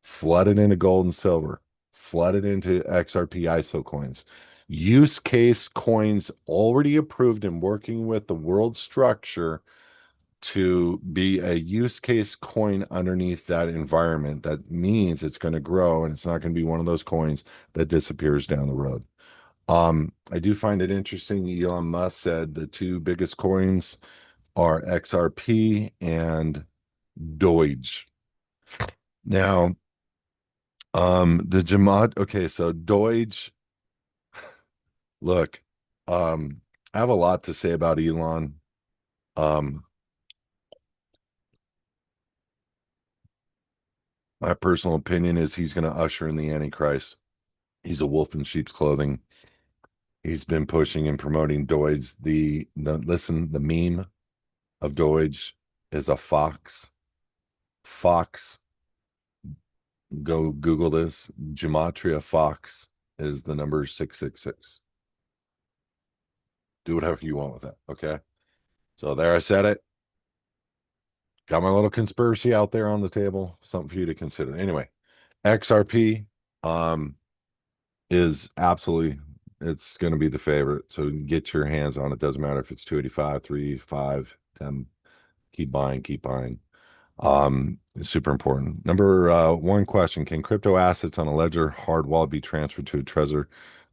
flood it into gold and silver, flood it into XRP ISO coins. Use case coins already approved and working with the world structure to be a use case coin underneath that environment. That means it's going to grow and it's not going to be one of those coins that disappears down the road. I do find it interesting. Elon Musk said the two biggest coins are XRP and Doge. Now, the Jamad, okay, so Doge, look, I have a lot to say about Elon. Um, my personal opinion is he's going to usher in the Antichrist. He's a wolf in sheep's clothing. He's been pushing and promoting Doge. The meme of Doge is a fox. Fox, go Google this. Gematria Fox is the number 666. Do whatever you want with that. Okay. So there I said it. Got my little conspiracy out there on the table. Something for you to consider. Anyway, XRP is absolutely, it's going to be the favorite. So get your hands on it. Doesn't matter if it's 285, 3, 5, 10. Keep buying, keep buying. It's super important. Number one question: can crypto assets on a ledger hard wallet be transferred to a Trezor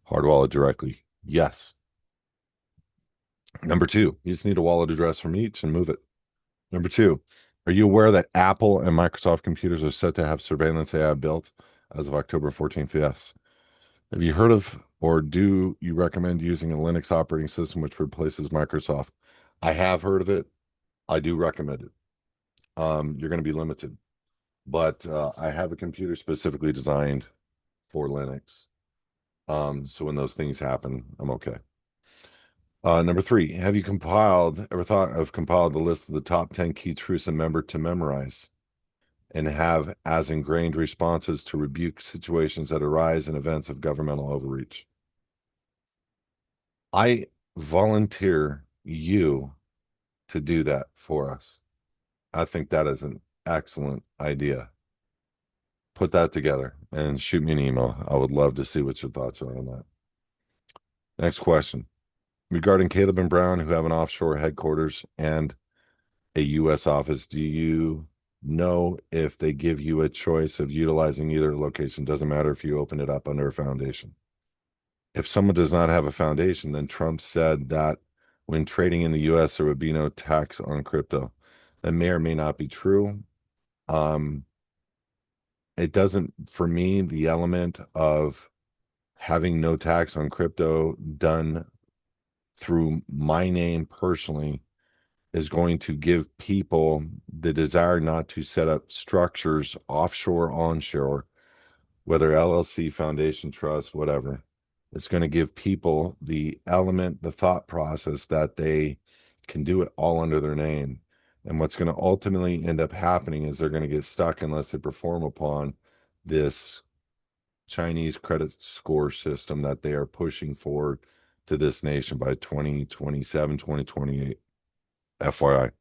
hard wallet directly? Yes. Number two, you just need a wallet address from each and move it. Number two, are you aware that Apple and Microsoft computers are set to have surveillance AI built as of October 14th? Yes. Have you heard of or do you recommend using a Linux operating system which replaces Microsoft? I have heard of it. I do recommend it. You're going to be limited, but I have a computer specifically designed for Linux. So when those things happen, I'm okay. Number three, have you ever thought of compiled the list of the top 10 key truths a member to memorize and have as ingrained responses to rebuke situations that arise in events of governmental overreach? I volunteer you to do that for us. I think that is an excellent idea. Put that together and shoot me an email. I would love to see what your thoughts are on that. Next question. Regarding Caleb and Brown, who have an offshore headquarters and a U.S. office, do you know if they give you a choice of utilizing either location? Doesn't matter if you open it up under a foundation. If someone does not have a foundation, then Trump said that when trading in the U.S., there would be no tax on crypto. That may or may not be true. Um, it doesn't, for me, the element of having no tax on crypto done through my name personally is going to give people the desire not to set up structures offshore, onshore, whether LLC, foundation, trust, whatever. It's going to give people the element, the thought process that they can do it all under their name. And what's going to ultimately end up happening is they're going to get stuck unless they perform upon this Chinese credit score system that they are pushing forward to this nation by 2027, 2028. FYI.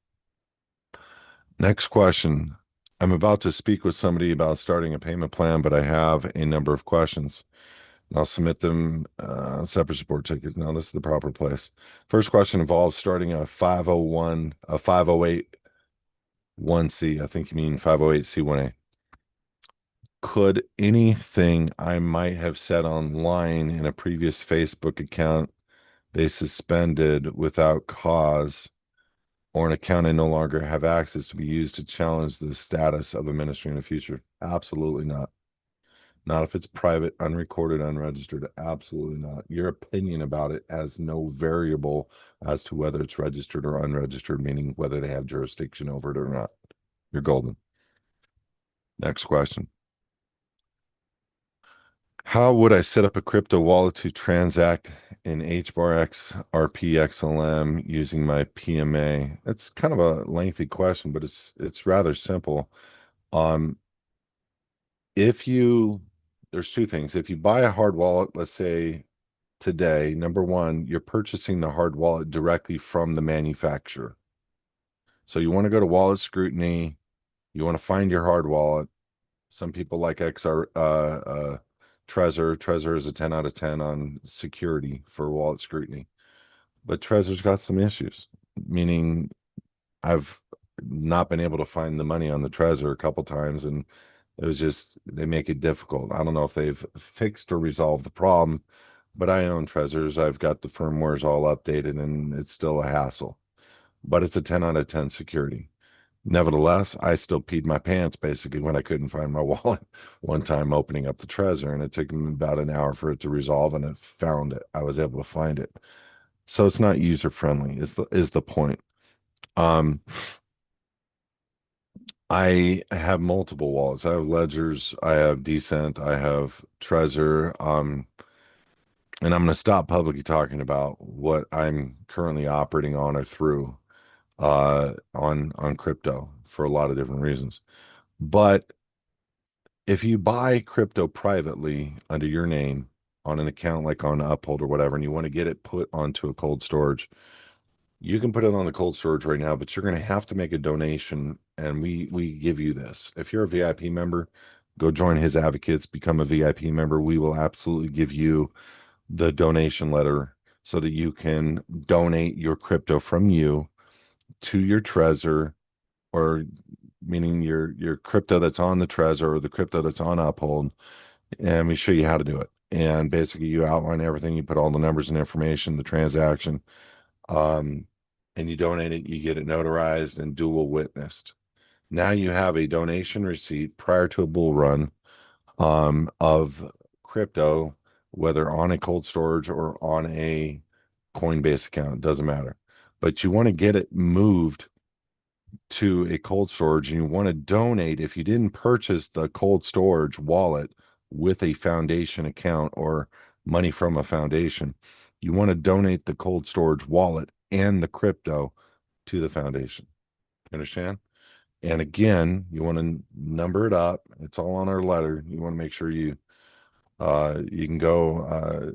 Next question. I'm about to speak with somebody about starting a payment plan, but I have a number of questions. I'll submit them separate support tickets. Now, this is the proper place. First question involves starting a 501, a 508 1C. I think you mean 508C1A. Could anything I might have said online in a previous Facebook account they suspended without cause or an account I no longer have access to be used to challenge the status of a ministry in the future? Absolutely not. Not if it's private, unrecorded, unregistered. Absolutely not. Your opinion about it has no variable as to whether it's registered or unregistered, meaning whether they have jurisdiction over it or not. You're golden. Next question. How would I set up a crypto wallet to transact in HBAR RPXLM using my PMA? That's kind of a lengthy question, but it's rather simple. Um, if you there's two things. If you buy a hard wallet, let's say today, number one, you're purchasing the hard wallet directly from the manufacturer. So you want to go to wallet scrutiny, you want to find your hard wallet. Some people like XR Trezor is a 10 out of 10 on security for wallet scrutiny. But Trezor's got some issues, meaning I've not been able to find the money on the Trezor a couple times, and it was just they make it difficult. I don't know if they've fixed or resolved the problem, but I own Trezors. I've got the firmwares all updated, and it's still a hassle. But it's a 10 out of 10 security. Nevertheless, I still peed my pants basically when I couldn't find my wallet one time opening up the Trezor, and it took me about an hour for it to resolve, and it found it. I was able to find it. So it's not user friendly is the point. Um, I have multiple wallets. I have Ledgers, I have Decent, I have Trezor. And I'm going to stop publicly talking about what I'm currently operating on or through on crypto for a lot of different reasons. But if you buy crypto privately under your name on an account like on Uphold or whatever, and you want to get it put onto a cold storage, you can put it on the cold storage right now, but you're going to have to make a donation, and we give you this. If you're a VIP member, go join HISAdvocates, become a VIP member. We will absolutely give you the donation letter so that you can donate your crypto from you to your Trezor, or meaning your crypto that's on the Trezor or the crypto that's on Uphold, and we show you how to do it. And basically, you outline everything. You put all the numbers and information, the transaction, um, and you donate it. You get it notarized and dual witnessed. Now you have a donation receipt prior to a bull run of crypto, whether on a cold storage or on a Coinbase account. It doesn't matter. But you want to get it moved to a cold storage, and you want to donate. If you didn't purchase the cold storage wallet with a foundation account or money from a foundation, you want to donate the cold storage wallet and the crypto to the foundation. Understand? And again, you want to number it up. It's all on our letter. You want to make sure you can go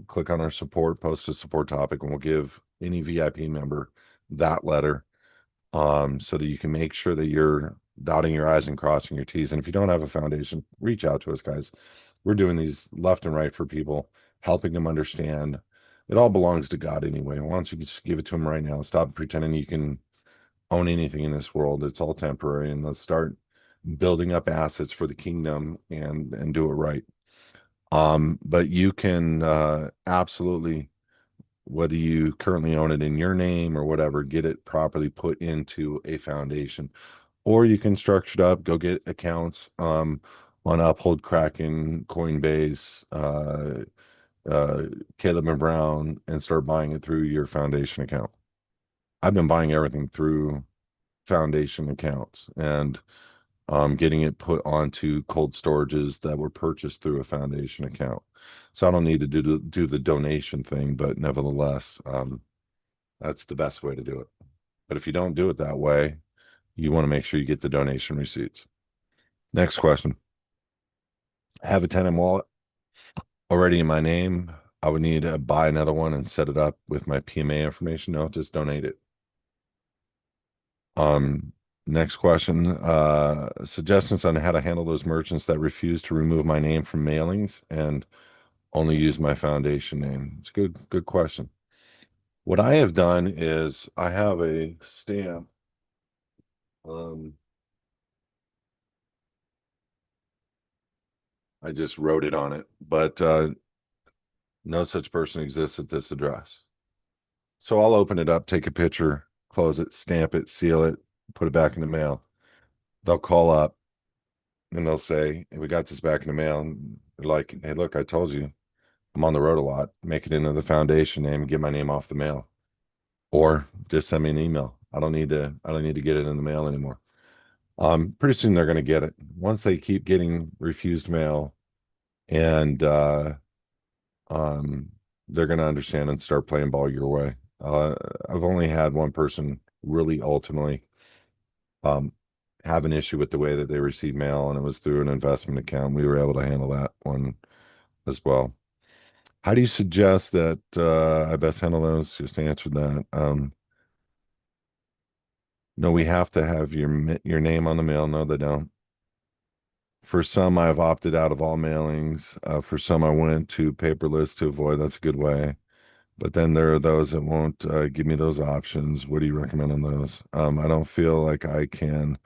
click on our support, post a support topic, and we'll give any VIP member that letter, so that you can make sure that you're dotting your I's and crossing your T's. And if you don't have a foundation, reach out to us, guys. We're doing these left and right for people, helping them understand it all belongs to God anyway. Why don't you just give it to them right now? Stop pretending you can own anything in this world. It's all temporary, and let's start building up assets for the kingdom and do it right. But you can absolutely, whether you currently own it in your name or whatever, get it properly put into a foundation. Or you can structure it up, go get accounts on Uphold, Kraken, Coinbase, uh, Caleb and Brown, and start buying it through your foundation account. I've been buying everything through foundation accounts and getting it put onto cold storages that were purchased through a foundation account. So I don't need to do the donation thing, but nevertheless, that's the best way to do it. But if you don't do it that way, you want to make sure you get the donation receipts. Next question. I have a tenant wallet already in my name. I would need to buy another one and set it up with my PMA information. No, just donate it. Um, Next question. Suggestions on how to handle those merchants that refuse to remove my name from mailings and only use my foundation name. It's a good question. What I have done is I have a stamp. Um, I just wrote it on it, but no such person exists at this address. So I'll open it up, take a picture, close it, stamp it, seal it, put it back in the mail. They'll call up and they'll say, hey, we got this back in the mail. And they're like, hey, look, I told you I'm on the road a lot. Make it into the foundation name and get my name off the mail. Or just send me an email. I don't need to get it in the mail anymore. Pretty soon they're gonna get it. Once they keep getting refused mail, and um they're gonna understand and start playing ball your way. I've only had one person really ultimately um have an issue with the way that they receive mail, and it was through an investment account. We were able to handle that one as well. How do you suggest that I best handle those? Just answered that. No, we have to have your name on the mail. No, they don't. For some, I've opted out of all mailings. For some, I went to paperless to avoid. That's a good way. But then there are those that won't give me those options. What do you recommend on those? I don't feel like I can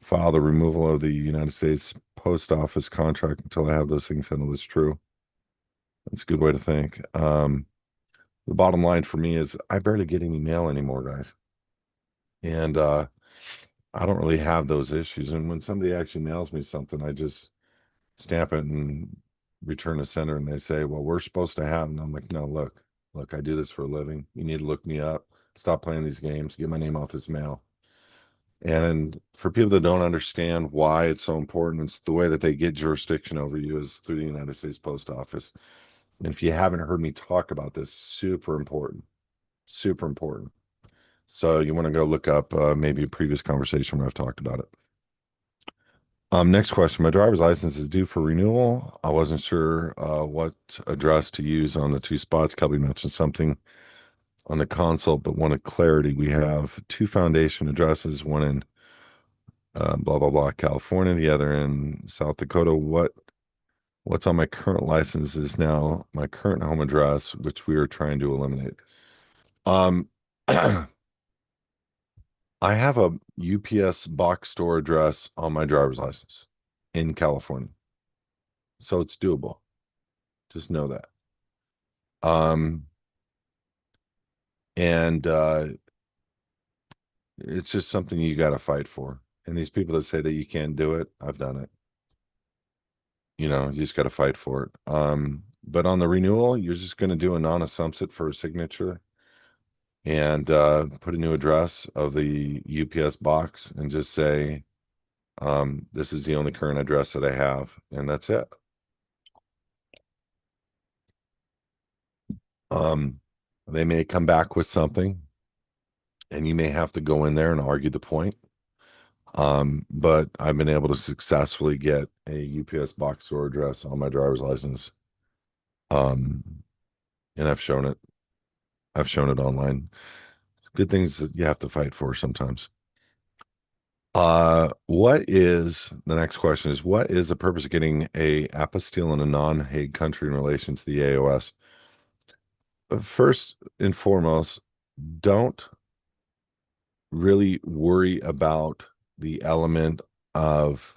file the removal of the United States Post Office contract until I have those things handled. It's true. That's a good way to think. The bottom line for me is I barely get any mail anymore, guys. And I don't really have those issues. And when somebody actually mails me something, I just stamp it and return to sender. And they say, well, we're supposed to have. And I'm like, no, look, I do this for a living. You need to look me up. Stop playing these games. Get my name off this mail. And for people that don't understand why it's so important, it's the way that they get jurisdiction over you is through the United States Post Office. And if you haven't heard me talk about this, super important, super important. So you want to go look up maybe a previous conversation where I've talked about it. Next question. My driver's license is due for renewal. I wasn't sure what address to use on the two spots. Kelby mentioned something on the consult, but wanted clarity. We have two foundation addresses, one in blah blah blah, California, the other in South Dakota. What's on my current license is now my current home address, which we are trying to eliminate. Um, I have a UPS box store address on my driver's license in California. So it's doable. Just know that. Um, and it's just something you got to fight for. And these people that say that you can't do it, I've done it. You just got to fight for it. But on the renewal, you're just going to do a non-assumpsit for a signature and put a new address of the UPS box and just say, this is the only current address that I have, and that's it. Um, they may come back with something, and you may have to go in there and argue the point. But I've been able to successfully get a UPS box store address on my driver's license. Um, and I've shown it. I've shown it online. Good things that you have to fight for sometimes. What is the next question is what is the purpose of getting a apostille in a non-Hague country in relation to the AOS? First and foremost, don't really worry about the element of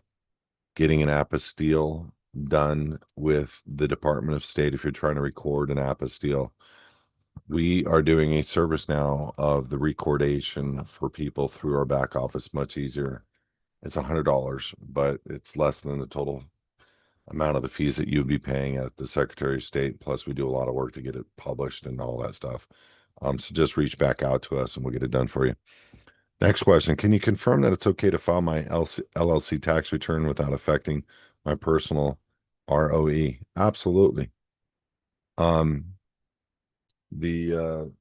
getting an apostille done with the Department of State if you're trying to record an apostille. We are doing a service now of the recordation for people through our back office, much easier. It's $100, but it's less than the total amount of the fees that you'd be paying at the Secretary of State. Plus, we do a lot of work to get it published and all that stuff. So just reach back out to us and we'll get it done for you. Next question. Can you confirm that it's okay to file my LLC tax return without affecting my personal ROE? Absolutely. Um, the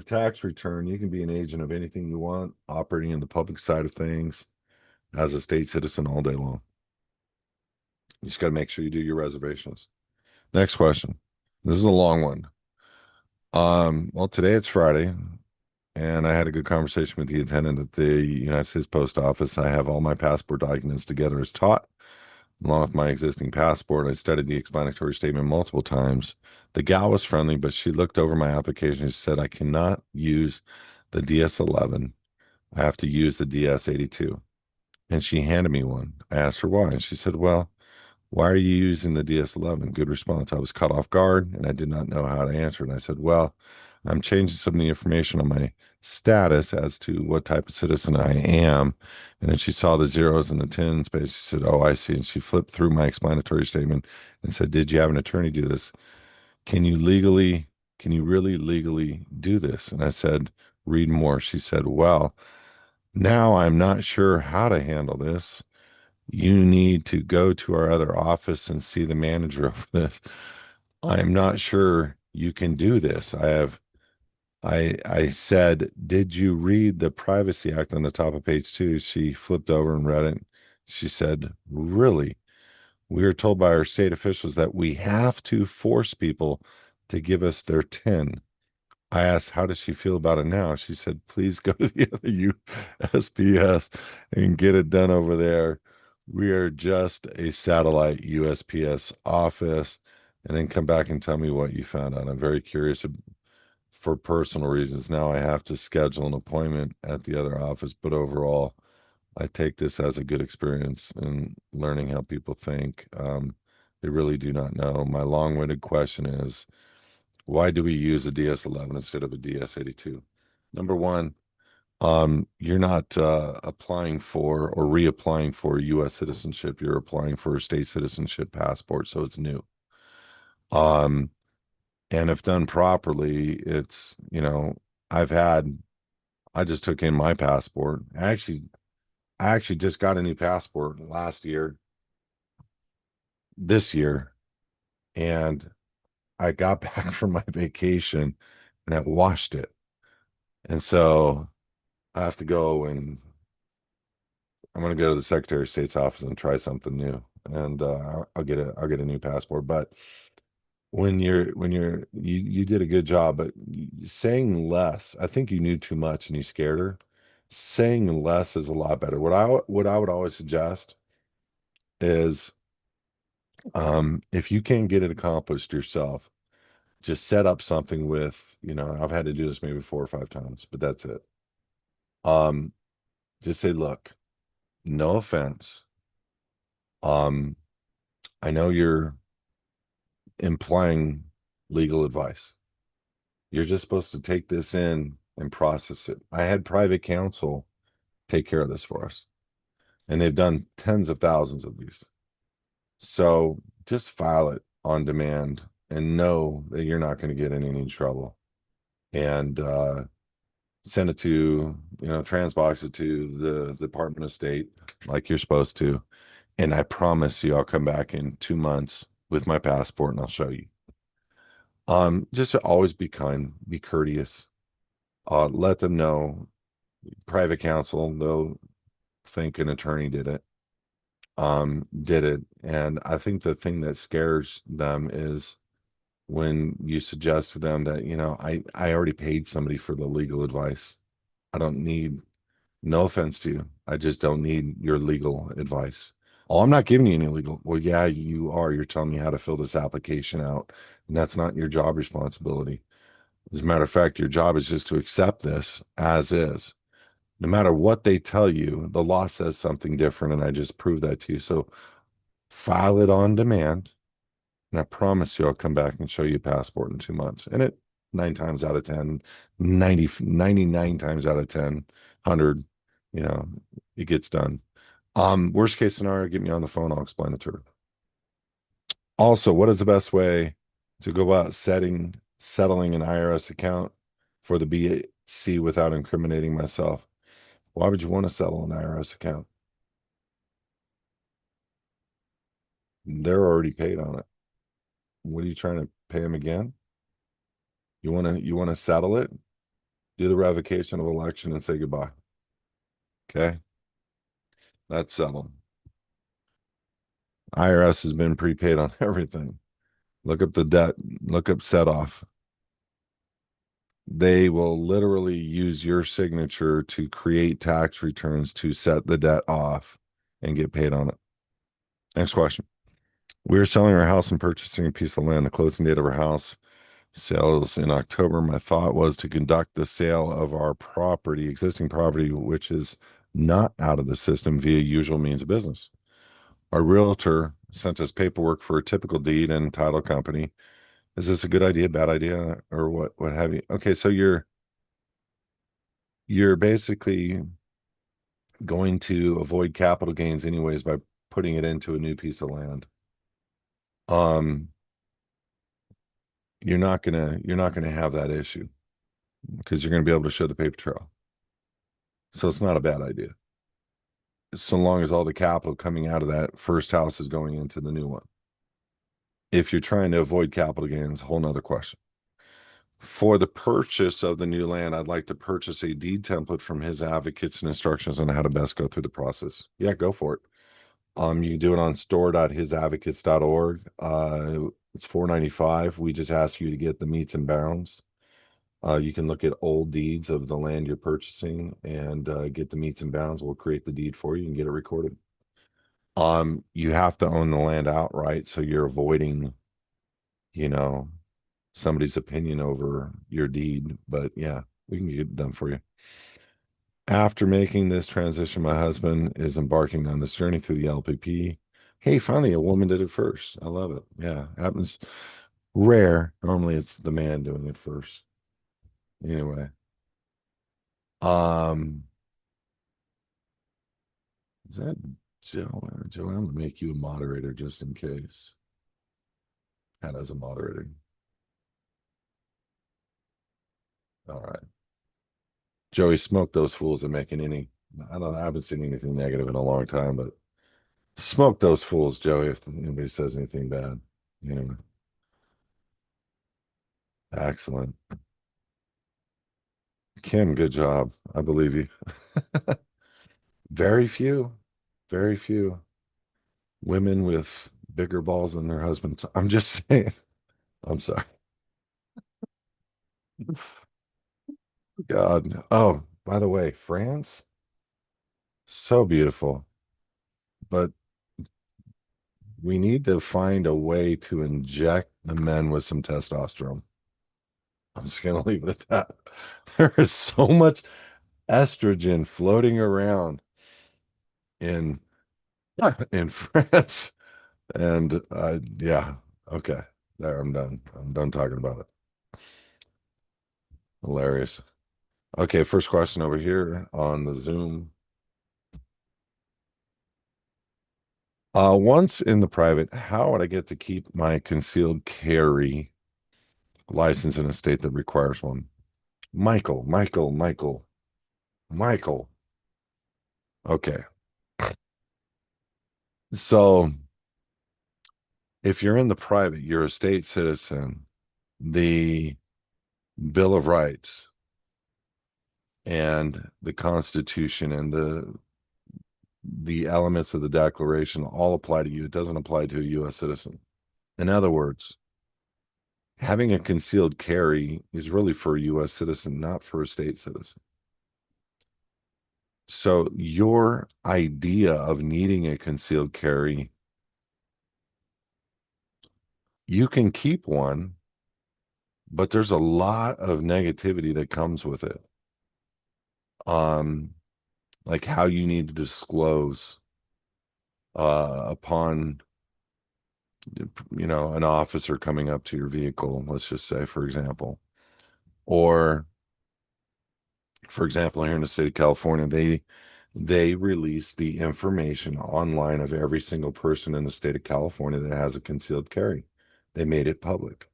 tax return, you can be an agent of anything you want, operating in the public side of things as a state citizen all day long. You just got to make sure you do your reservations. Next question. This is a long one. Well, today it's Friday, and I had a good conversation with the attendant at the United States Post Office. I have all my passport documents together as taught, along with my existing passport. I studied the explanatory statement multiple times. The gal was friendly, but she looked over my application and said, I cannot use the DS11. I have to use the DS82. And she handed me one. I asked her why, and she said, well, why are you using the DS11? Good response. I was caught off guard and I did not know how to answer. And I said, well, I'm changing some of the information on my status as to what type of citizen I am. And then she saw the zeros and the tens space. She said, oh, I see. And she flipped through my explanatory statement and said, did you have an attorney do this? Can you really legally do this? And I said, read more. She said, well, now I'm not sure how to handle this. You need to go to our other office and see the manager of this. I'm not sure you can do this. I said, did you read the Privacy Act on the top of page 2? She flipped over and read it. She said, really? We are told by our state officials that we have to force people to give us their TIN. I asked, how does she feel about it now? She said, please go to the other USPS and get it done over there. We are just a satellite USPS office, and then come back and tell me what you found out. I'm very curious for personal reasons. Now I have to schedule an appointment at the other office, but overall, I take this as a good experience in learning how people think. They really do not know. My long-winded question is, why do we use a DS11 instead of a DS82? Number one, you're not applying for or reapplying for U.S. citizenship. You're applying for a state citizenship passport, so it's new. Um, and if done properly, I've had, I just took in my passport. I actually just got a new passport last year, this year, and I got back from my vacation and I washed it. And so I have to go and I'm going to go to the Secretary of State's office and try something new. And I'll get a new passport. But you did a good job, but saying less, I think you knew too much and you scared her. Saying less is a lot better. What I would always suggest is if you can't get it accomplished yourself, just set up something with, I've had to do this maybe 4 or 5 times, but that's it. Um, just say, look, no offense. Um, I know you're implying legal advice. You're just supposed to take this in and process it. I had private counsel take care of this for us, and they've done tens of thousands of these. So just file it on demand and know that you're not going to get in any trouble. And send it to, transbox it to the Department of State like you're supposed to. And I promise you, I'll come back in 2 months with my passport and I'll show you. Just to always be kind, be courteous. Let them know. Private counsel, they'll think an attorney did it. And I think the thing that scares them is when you suggest to them that, I already paid somebody for the legal advice. I don't need, no offense to you. I just don't need your legal advice. Oh, I'm not giving you any legal. Well, yeah, you are. You're telling me how to fill this application out. And that's not your job responsibility. As a matter of fact, your job is just to accept this as is. No matter what they tell you, the law says something different. And I just proved that to you. So file it on demand. And I promise you, I'll come back and show you a passport in 2 months. And it 9 times out of 10, 99 times out of 10, 100, you know, it gets done. Worst case scenario, get me on the phone. I'll explain it to her. Also, what is the best way to go about settling an IRS account for the BC without incriminating myself? Why would you want to settle an IRS account? They're already paid on it. What are you trying to pay them again? You want to settle it? Do the revocation of election and say goodbye. Okay, that's settled. IRS has been prepaid on everything. Look up the debt, look up set off. They will literally use your signature to create tax returns to set the debt off and get paid on it. Next question. We are selling our house and purchasing a piece of land. The closing date of our house sale is in October. My thought was to conduct the sale of our property, existing property, which is not out of the system via usual means of business. Our realtor sent us paperwork for a typical deed and title company. Is this a good idea, bad idea, or what have you? Okay, so you're basically going to avoid capital gains anyways by putting it into a new piece of land. Um, you're not gonna have that issue because you're gonna be able to show the paper trail. So it's not a bad idea. So long as all the capital coming out of that first house is going into the new one. If you're trying to avoid capital gains, whole nother question. For the purchase of the new land, I'd like to purchase a deed template from HISadvocates and instructions on how to best go through the process. Yeah, go for it. You can do it on store.hisadvocates.org. It's $4.95. We just ask you to get the meets and bounds. You can look at old deeds of the land you're purchasing and get the meets and bounds. We'll create the deed for you and get it recorded. You have to own the land outright, so you're avoiding, you know, somebody's opinion over your deed. But yeah, we can get it done for you. After making this transition, my husband is embarking on this journey through the LPP. Hey, finally, a woman did it first. I love it. Yeah, happens rare. Normally, it's the man doing it first. Anyway, um, is that Joe? Joe, I'm gonna make you a moderator just in case. Add as a moderator. All right. Joey, smoke those fools and making any. I don't. I haven't seen anything negative in a long time, but smoke those fools, Joey. If anybody says anything bad, anyway. Excellent, Kim. Good job. I believe you. Very few, very few women with bigger balls than their husbands. I'm just saying. I'm sorry. God. Oh, by the way, France, so beautiful, but we need to find a way to inject the men with some testosterone. I'm just gonna leave it at that. There is so much estrogen floating around in in France, and yeah, okay, there, I'm done. I'm done talking about it. Hilarious. Okay, first question over here on the Zoom. Once in the private, how would I get to keep my concealed carry license in a state that requires one? Michael. Okay. So if you're in the private, you're a state citizen. The Bill of Rights and the Constitution and the elements of the Declaration all apply to you. It doesn't apply to a U.S. citizen. In other words, having a concealed carry is really for a U.S. citizen, not for a state citizen. So your idea of needing a concealed carry, you can keep one, but there's a lot of negativity that comes with it. Um, like how you need to disclose upon an officer coming up to your vehicle, let's just say, for example, or for example, here in the state of California, they release the information online of every single person in the state of California that has a concealed carry. They made it public,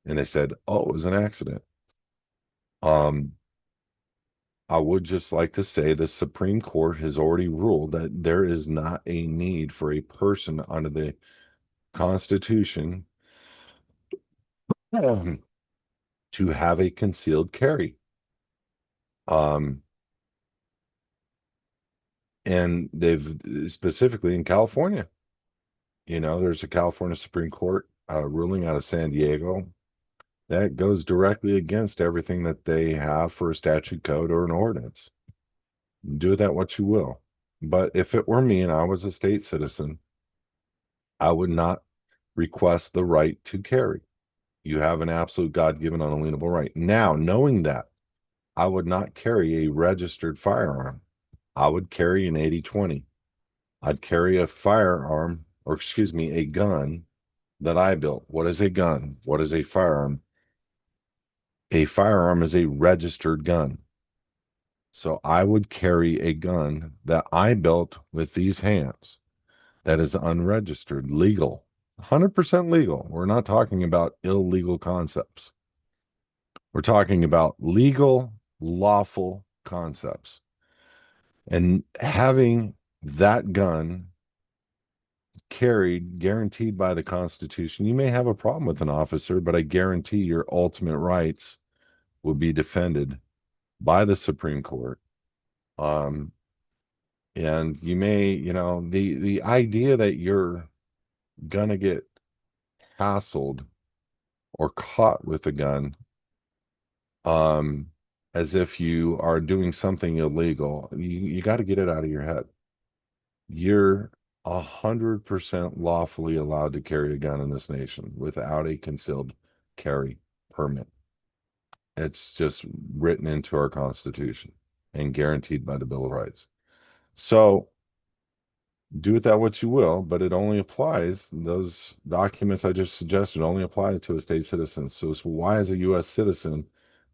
and they said, "Oh, it was an accident." Um, I would just like to say the Supreme Court has already ruled that there is not a need for a person under the Constitution um, to have a concealed carry. Um, and they've specifically in California, there's a California Supreme Court ruling out of San Diego that goes directly against everything that they have for a statute code or an ordinance. Do with that what you will. But if it were me and I was a state citizen, I would not request the right to carry. You have an absolute God-given unalienable right. Now, knowing that, I would not carry a registered firearm. I would carry an 80/20. I'd carry a firearm, or excuse me, a gun that I built. What is a gun? What is a firearm? A firearm is a registered gun. So I would carry a gun that I built with these hands that is unregistered, legal, 100% legal. We're not talking about illegal concepts. We're talking about legal, lawful concepts. And having that gun carried, guaranteed by the Constitution, you may have a problem with an officer, but I guarantee your ultimate rights will be defended by the Supreme Court. Um, and you may, the idea that you're gonna get hassled or caught with a gun, as if you are doing something illegal, you got to get it out of your head. 100% lawfully allowed to carry a gun in this nation without a concealed carry permit. It's just written into our Constitution and guaranteed by the Bill of Rights. So do with that what you will, but it only applies, those documents I just suggested only apply to a state citizen. So why, as a U.S. citizen,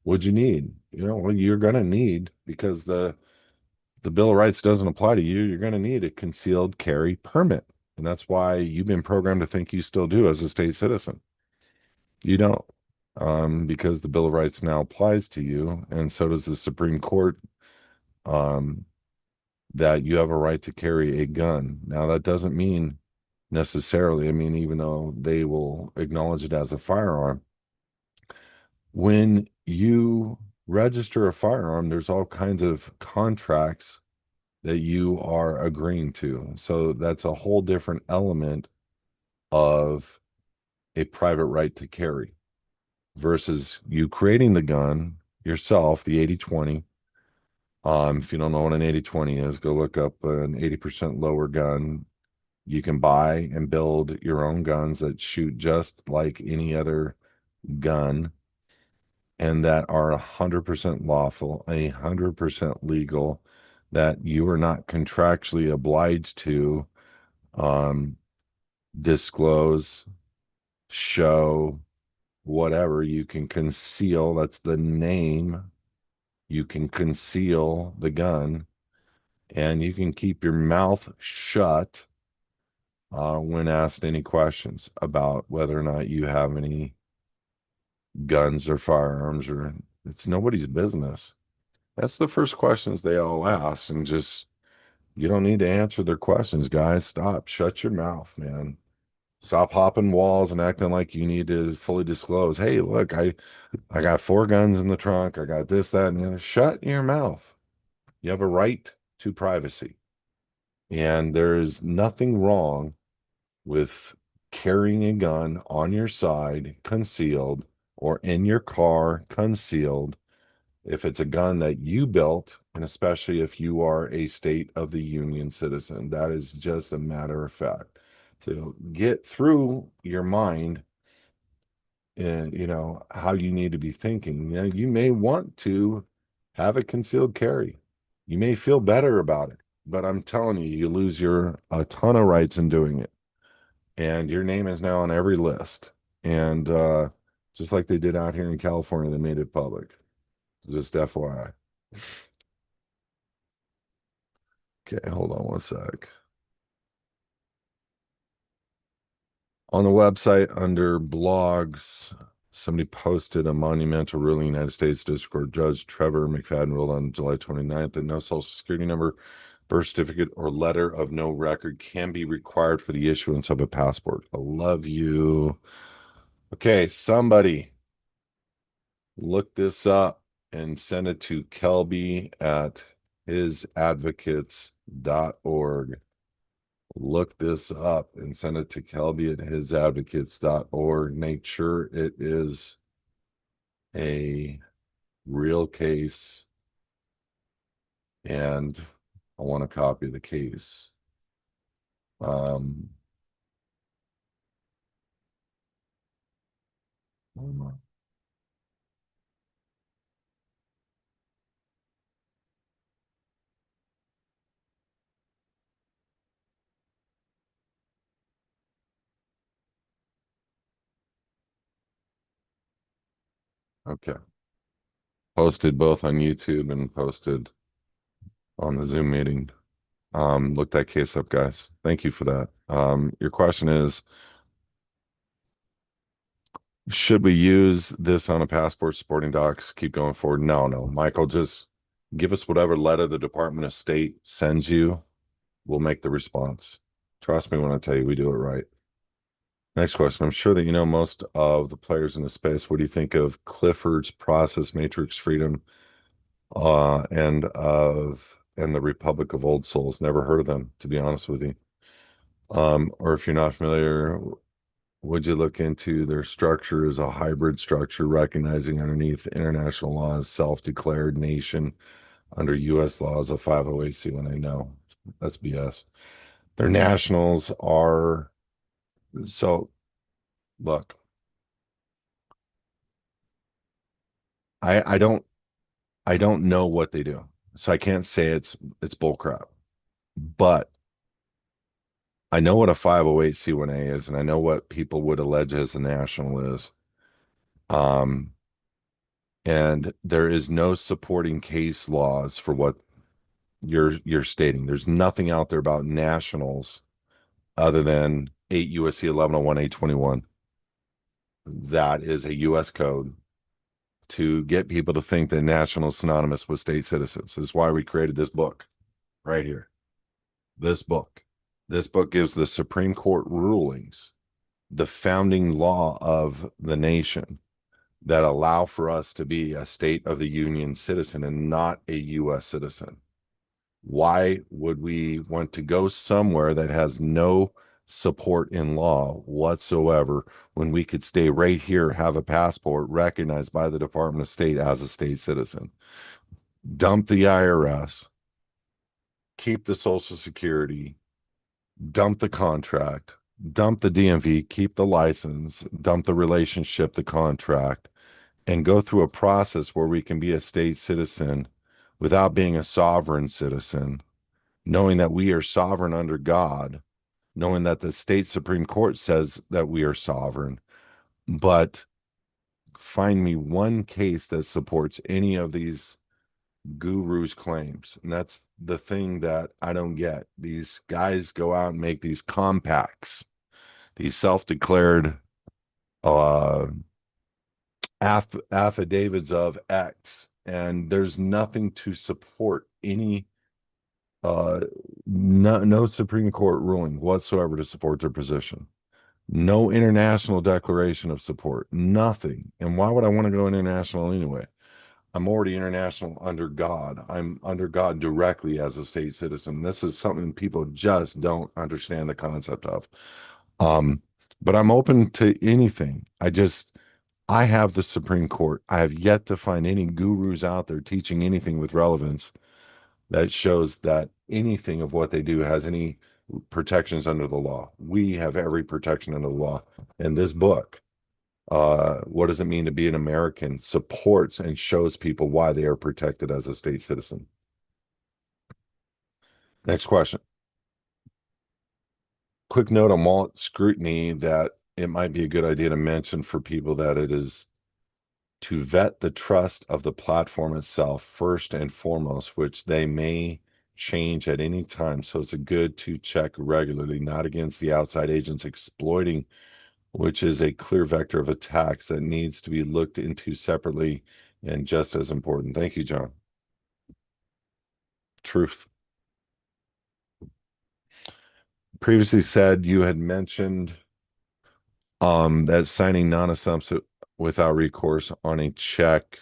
would you need? Well, you're going to need, because the Bill of Rights doesn't apply to you, you're going to need a concealed carry permit. And that's why you've been programmed to think you still do as a state citizen. You don't, because the Bill of Rights now applies to you, and so does the Supreme Court, um, that you have a right to carry a gun. Now, that doesn't mean necessarily, I mean, even though they will acknowledge it as a firearm, when you register a firearm, there's all kinds of contracts that you are agreeing to. So that's a whole different element of a private right to carry versus you creating the gun yourself, the 80/20. If you don't know what an 80/20 is, go look up an 80% lower gun. You can buy and build your own guns that shoot just like any other gun and that are 100% lawful, 100% legal, that you are not contractually obliged to um, disclose, show, whatever. You can conceal, that's the name. You can conceal the gun and you can keep your mouth shut when asked any questions about whether or not you have any guns or firearms, or it's nobody's business. That's the first questions they all ask, and just you don't need to answer their questions, guys. Stop, shut your mouth, man. Stop hopping walls and acting like you need to fully disclose. Hey, look, I got 4 guns in the trunk. I got this, that, and the other. Shut your mouth. You have a right to privacy. And there's nothing wrong with carrying a gun on your side, concealed, or in your car, concealed, if it's a gun that you built, and especially if you are a state of the union citizen. That is just a matter of fact. To get through your mind and how you need to be thinking, you may want to have a concealed carry. You may feel better about it, but I'm telling you, you lose your a ton of rights in doing it. And your name is now on every list. And just like they did out here in California, they made it public. Just FYI. Okay, hold on one sec. On the website under blogs, somebody posted a monumental ruling. United States District Court Judge Trevor McFadden ruled on July 29th that no social security number, birth certificate, or letter of no record can be required for the issuance of a passport. I love you. Okay, somebody look this up and send it to Kelby at HISadvocates.org. Look this up and send it to Kelby at HISadvocates.org. Make sure it is a real case, and I want a copy of the case. Um, okay. Posted both on YouTube and posted on the Zoom meeting. Look that case up, guys. Thank you for that. Your question is, should we use this on a passport supporting docs? Keep going forward. No, no, Michael, just give us whatever letter the Department of State sends you. We'll make the response. Trust me when I tell you we do it right. Next question. I'm sure that you know most of the players in the space. What do you think of Clifford's Process, Matrix Freedom, and the Republic of Old Souls? Never heard of them, to be honest with you. Or if you're not familiar, would you look into their structure as a hybrid structure, recognizing underneath international laws, self-declared nation under U.S. laws, a 508c when they know that's BS. Their nationals are so look, I don't know what they do. So I can't say it's bull crap. But I know what a 508c1a is, and I know what people would allege as a national is. Um, and there is no supporting case laws for what you're stating. There's nothing out there about nationals other than 8 USC 1101 821. That is a US code to get people to think that national is synonymous with state citizens. This is why we created this book right here. This book. This book gives the Supreme Court rulings, the founding law of the nation that allow for us to be a state of the union citizen and not a US citizen. Why would we want to go somewhere that has no support in law whatsoever when we could stay right here, have a passport recognized by the Department of State as a state citizen? Dump the IRS, keep the Social Security, dump the contract, dump the DMV, keep the license, dump the relationship, the contract, and go through a process where we can be a state citizen without being a sovereign citizen, knowing that we are sovereign under God, knowing that the state Supreme Court says that we are sovereign. But find me one case that supports any of these gurus' claims. And that's the thing that I don't get. These guys go out and make these compacts, these self-declared uh affidavits of X, and there's nothing to support any no Supreme Court ruling whatsoever to support their position. No international declaration of support, nothing. And why would I want to go international anyway? I'm already international under God. I'm under God directly as a state citizen. This is something people just don't understand the concept of. Um, but I'm open to anything. I have the Supreme Court. I have yet to find any gurus out there teaching anything with relevance that shows that anything of what they do has any protections under the law. We have every protection under the law. And this book, what does it mean to be an American, supports and shows people why they are protected as a state citizen. Next question. Quick note on wallet scrutiny that it might be a good idea to mention for people that it is to vet the trust of the platform itself first and foremost, which they may change at any time. So it's a good to check regularly, not against the outside agents exploiting, which is a clear vector of attacks that needs to be looked into separately and just as important. Thank you, John. Truth. Previously said you had mentioned that signing non-assumptive without recourse on a check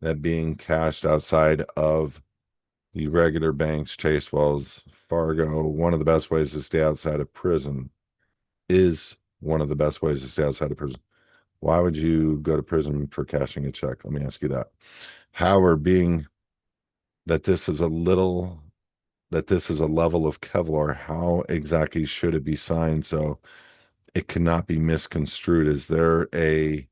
that being cashed outside of the regular banks, Chase, Wells, Fargo, one of the best ways to stay outside of prison is one of the best ways to stay outside of prison. Why would you go to prison for cashing a check? Let me ask you that. However, being that this is a little, that this is a level of Kevlar, how exactly should it be signed so it cannot be misconstrued? Is there a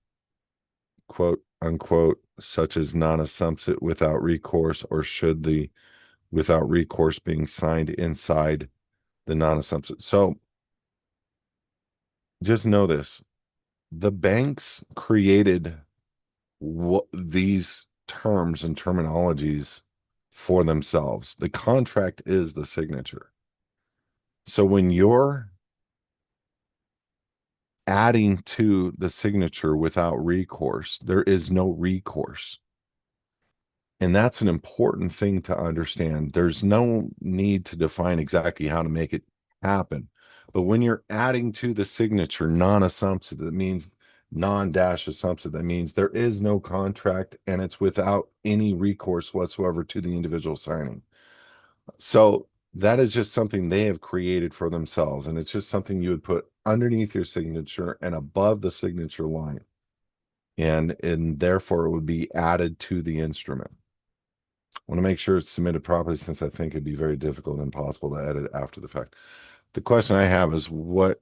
quote unquote such as non-assumptive without recourse, or should the without recourse being signed inside the non-assumptive? So just know this. The banks created these terms and terminologies for themselves. The contract is the signature. So when you're adding to the signature without recourse, there is no recourse. And that's an important thing to understand. There's no need to define exactly how to make it happen. But when you're adding to the signature non-assumptive, that means non-dash assumptive, that means there is no contract and it's without any recourse whatsoever to the individual signing. So that is just something they have created for themselves. And it's just something you would put underneath your signature and above the signature line. And therefore it would be added to the instrument. Want to make sure it's submitted properly since I think it'd be very difficult and impossible to edit after the fact. The question I have is what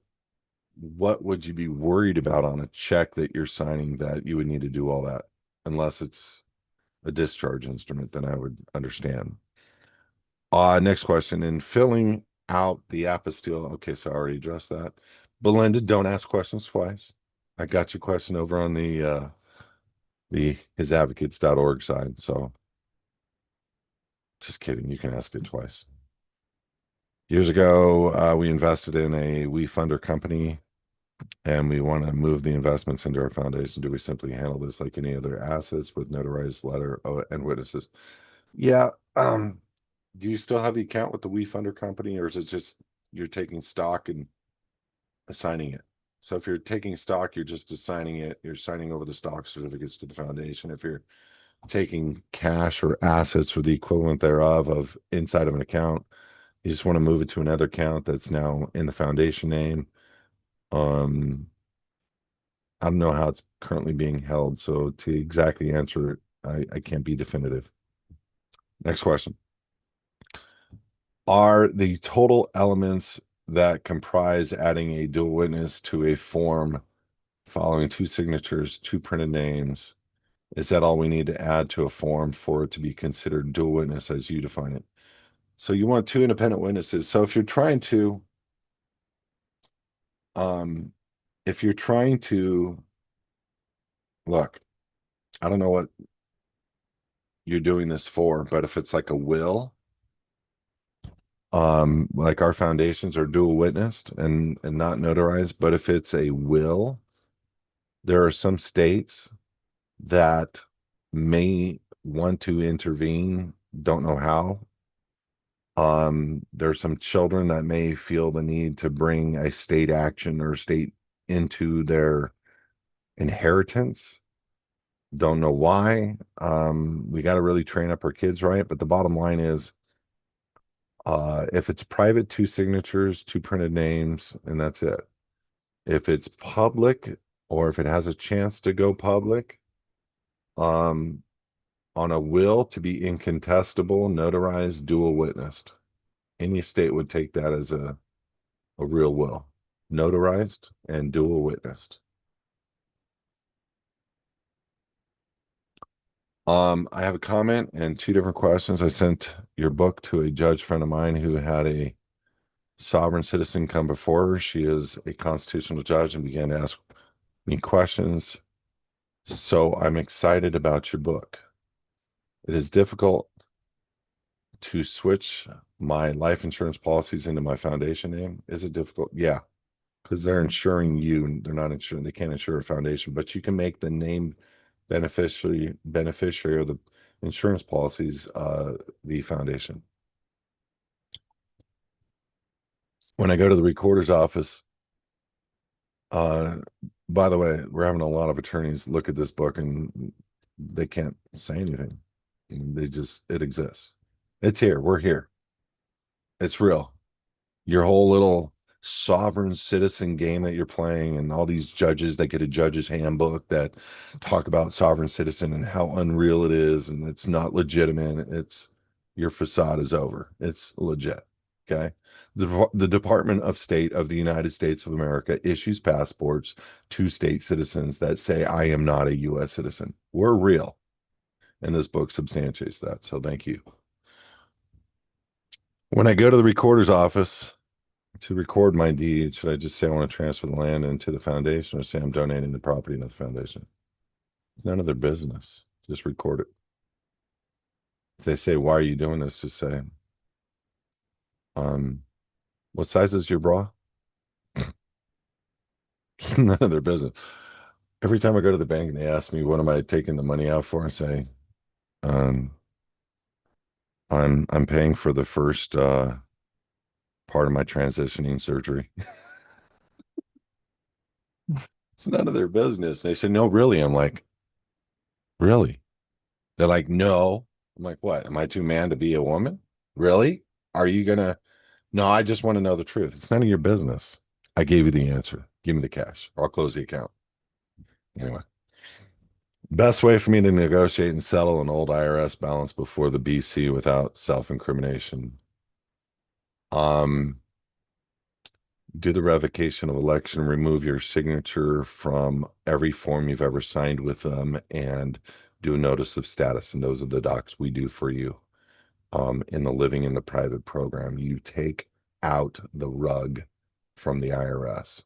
would you be worried about on a check that you're signing that you would need to do all that? Unless it's a discharge instrument, then I would understand. Next question. In filling out the apostille, okay, so I already addressed that. Belinda, don't ask questions twice. I got your question over on the HISAdvocates.org side. So just kidding. You can ask it twice. Years ago, we invested in a we funder company and we want to move the investments into our foundation. Do we simply handle this like any other assets with notarized letter and witnesses? Yeah. Do you still have the account with the we funder company, or is it just you're taking stock and assigning it? So if you're taking stock, you're just assigning it, you're signing over the stock certificates to the foundation. If you're taking cash or assets or the equivalent thereof of inside of an account, you just want to move it to another account that's now in the foundation name. Um, I don't know how it's currently being held, so to exactly answer it, I can't be definitive. Next question. Are the total elements that comprise adding a dual witness to a form following two signatures, two printed names, is that all we need to add to a form for it to be considered dual witness as you define it? So you want two independent witnesses. So um, if you're trying to look, I don't know what you're doing this for, but if it's like a will, like our foundations are dual witnessed and not notarized, but if it's a will, there are some states that may want to intervene, don't know how. There's some children that may feel the need to bring a state action or state into their inheritance. Don't know why. We got to really train up our kids right. But the bottom line is, if it's private, two signatures, two printed names, and that's it. If it's public or if it has a chance to go public, um, on a will to be incontestable, notarized, dual witnessed. Any state would take that as a real will, notarized and dual witnessed. I have a comment and two different questions. I sent your book to a judge friend of mine who had a sovereign citizen come before her. She is a constitutional judge and began to ask me questions. So I'm excited about your book. It is difficult to switch my life insurance policies into my foundation name. Is it difficult? Yeah, because they're insuring you. They're not insuring, they can't insure a foundation, but you can make the name beneficiary of the insurance policies the foundation. When I go to the recorder's office, uh by the way, we're having a lot of attorneys look at this book and they can't say anything. They just, it exists. It's here. We're here. It's real. Your whole little sovereign citizen game that you're playing and all these judges that get a judge's handbook that talk about sovereign citizen and how unreal it is and it's not legitimate. It's your facade is over. It's legit. Okay. The Department of State of the United States of America issues passports to state citizens that say, I am not a US citizen. We're real. And this book substantiates that. So thank you. When I go to the recorder's office, to record my deed, should I just say I want to transfer the land into the foundation or say I'm donating the property to the foundation? None of their business. Just record it. If they say, why are you doing this? Just say, um, what size is your bra? None of their business. Every time I go to the bank and they ask me, what am I taking the money out for? I say, um, I'm paying for the first part of my transitioning surgery. It's none of their business. They say, no, really. I'm like, really? They're like, no. I'm like, what? Am I too man to be a woman? Really? Are you gonna? No, I just want to know the truth. It's none of your business. I gave you the answer. Give me the cash or I'll close the account. Anyway, Best way for me to negotiate and settle an old IRS balance before the BC without self-incrimination. Um, do the revocation of election, remove your signature from every form you've ever signed with them, and do a notice of status. And those are the docs we do for you. In the living in the private program, you take out the rug from the IRS,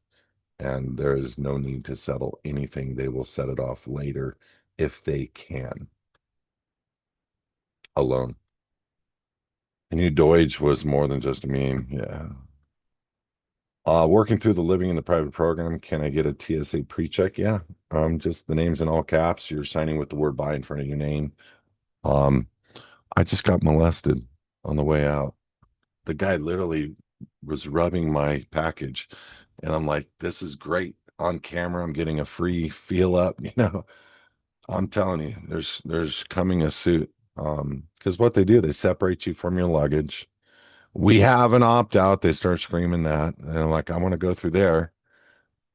and there is no need to settle anything. They will set it off later if they can alone. And you Deutsch was more than just a meme. Yeah. Working through the living in the private program, can I get a TSA pre-check? Yeah. Just the names in all caps. You're signing with the word "by" in front of your name. Um, I just got molested on the way out. The guy literally was rubbing my package, and I'm like, this is great. On camera, I'm getting a free feel up, I'm telling you, there's coming a suit. Because what they do, they separate you from your luggage. We have an opt out. They start screaming that. And I'm like, I want to go through there.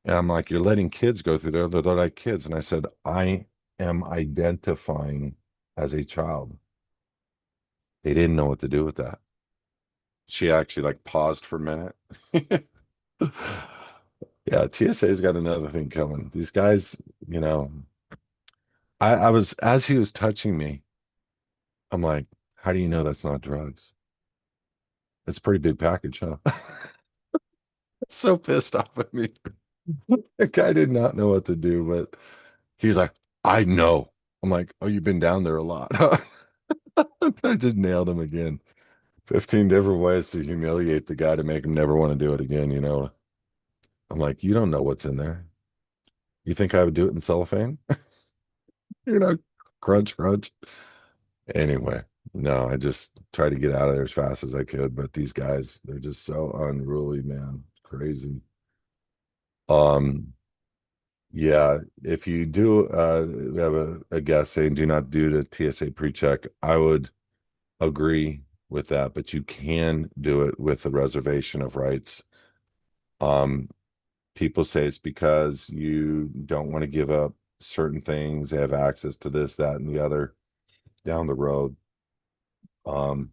And I'm like, you're letting kids go through there. They're like kids. And I said, I am identifying as a child. They didn't know what to do with that. She actually like paused for a minute. Yeah, TSA's got another thing coming. These guys, you know, I was, as he was touching me, I'm like, how do you know that's not drugs? It's a pretty big package, huh? So pissed off at me. The guy did not know what to do, but he's like, I know. I'm like, oh, you've been down there a lot. I just nailed him again. 15 different ways to humiliate the guy to make him never want to do it again. I'm like, you don't know what's in there. You think I would do it in cellophane? You know, crunch, crunch. Anyway, no, I just tried to get out of there as fast as I could, but these guys, they're just so unruly, man. Crazy. Um, Yeah, if you do we have a guest saying do not do the TSA pre-check, I would agree with that, but you can do it with the reservation of rights. Um, People say it's because you don't want to give up certain things. They have access to this, that, and the other down the road, um,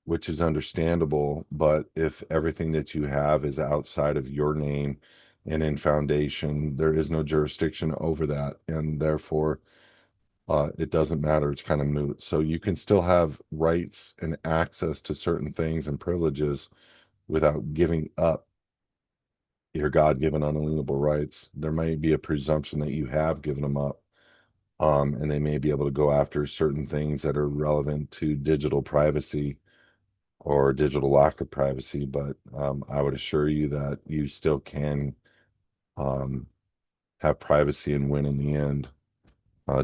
which is understandable. But if everything that you have is outside of your name and in foundation, there is no jurisdiction over that, and therefore it doesn't matter. It's kind of moot. So you can still have rights and access to certain things and privileges without giving up your God-given unalienable rights. There may be a presumption that you have given them up, and they may be able to go after certain things that are relevant to digital privacy or digital lack of privacy. But I would assure you that you still can um, have privacy and win in the end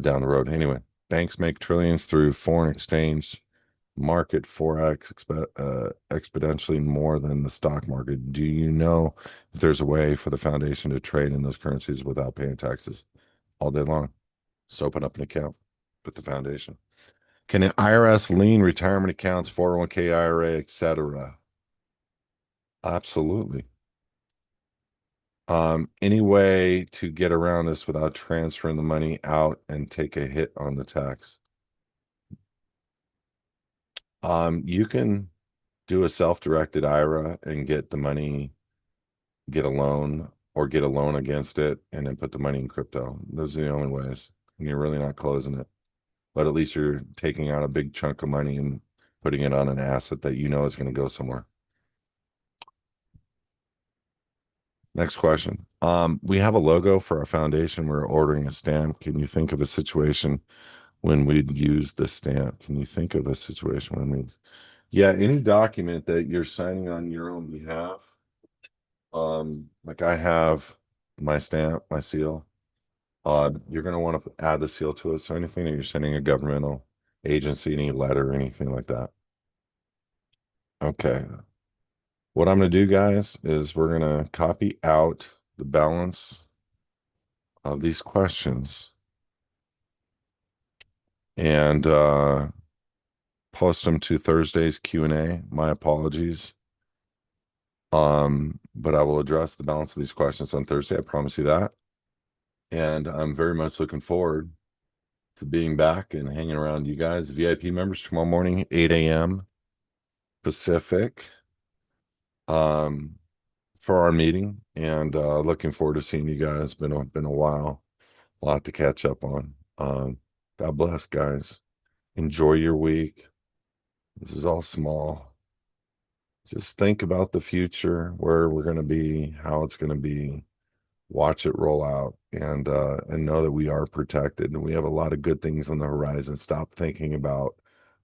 down the road. Anyway, banks make trillions through foreign exchange market forex exponentially more than the stock market. Do you know if there's a way for the foundation to trade in those currencies without paying taxes all day long? Just open up an account with the foundation. Can an IRS lien retirement accounts, 401k, IRA, etc.? Absolutely. Any way to get around this without transferring the money out and take a hit on the tax? You can do a self-directed IRA and get the money, get a loan or get a loan against it, and then put the money in crypto. Those are the only ways. And you're really not closing it, but at least you're taking out a big chunk of money and putting it on an asset that you know is going to go somewhere. Next question. We have a logo for our foundation. We're ordering a stamp. Can you think of a situation when we'd use the stamp? Can you think of a situation when we, yeah, any document that you're signing on your own behalf. Like I have my stamp, my seal. You're going to want to add the seal to it. So anything that you're sending a governmental agency, any letter, anything like that. Okay. What I'm going to do, guys, is we're going to copy out the balance of these questions and post them to Thursday's Q&A. My apologies. But I will address the balance of these questions on Thursday. I promise you that. And I'm very much looking forward to being back and hanging around you guys. VIP members tomorrow morning, 8 a.m. Pacific, um, for our meeting. And looking forward to seeing you guys. Been a while, a lot to catch up on. God bless, guys. Enjoy your week. This is all small. Just think about the future, where we're going to be, how it's going to be. Watch it roll out, and know that we are protected and we have a lot of good things on the horizon. Stop thinking about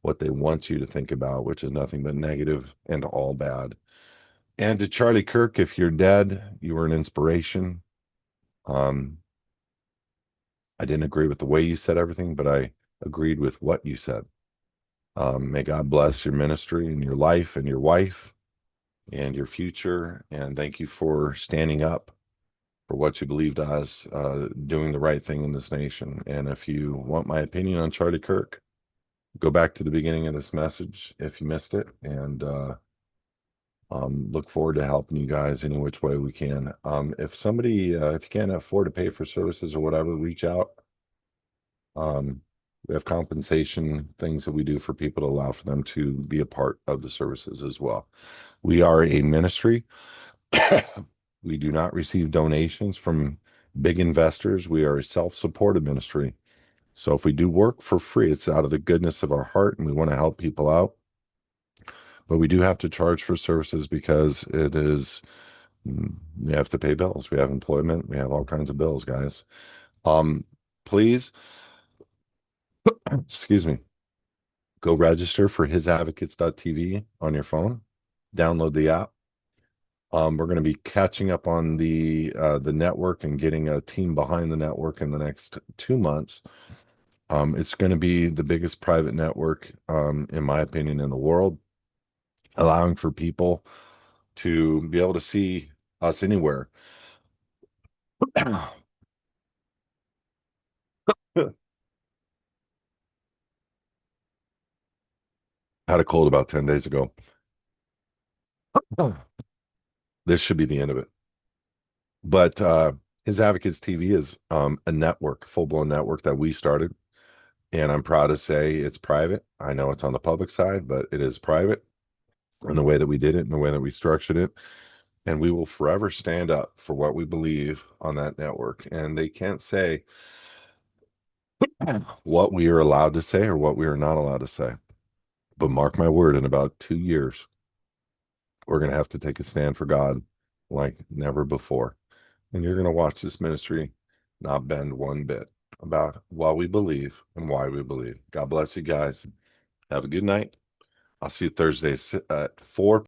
what they want you to think about, which is nothing but negative and all bad. And to Charlie Kirk, if you're dead, you were an inspiration. Um, I didn't agree with the way you said everything, but I agreed with what you said. May God bless your ministry and your life and your wife and your future. And thank you for standing up for what you believed as doing the right thing in this nation. And if you want my opinion on Charlie Kirk, go back to the beginning of this message if you missed it, and look forward to helping you guys any which way we can. If somebody, if you can't afford to pay for services or whatever, reach out. Um, we have compensation things that we do for people to allow for them to be a part of the services as well. We are a ministry. We do not receive donations from big investors. We are a self-supported ministry. So if we do work for free, it's out of the goodness of our heart and we want to help people out. But we do have to charge for services because it is, we have to pay bills. We have employment. We have all kinds of bills, guys. Um, please, excuse me, go register for HISadvocates.tv on your phone. Download the app. We're going to be catching up on the network and getting a team behind the network in the next 2 months. It's going to be the biggest private network, in my opinion, in the world, allowing for people to be able to see us anywhere. Had a cold about 10 days ago. This should be the end of it. But His Advocates TV is a network, full-blown network that we started. And I'm proud to say it's private. I know it's on the public side, but it is private in the way that we did it, in the way that we structured it. And we will forever stand up for what we believe on that network. And they can't say what we are allowed to say or what we are not allowed to say. But mark my word, in about 2 years, we're going to have to take a stand for God like never before. And you're going to watch this ministry not bend one bit about what we believe and why we believe. God bless you guys. Have a good night. I'll see you Thursday at 4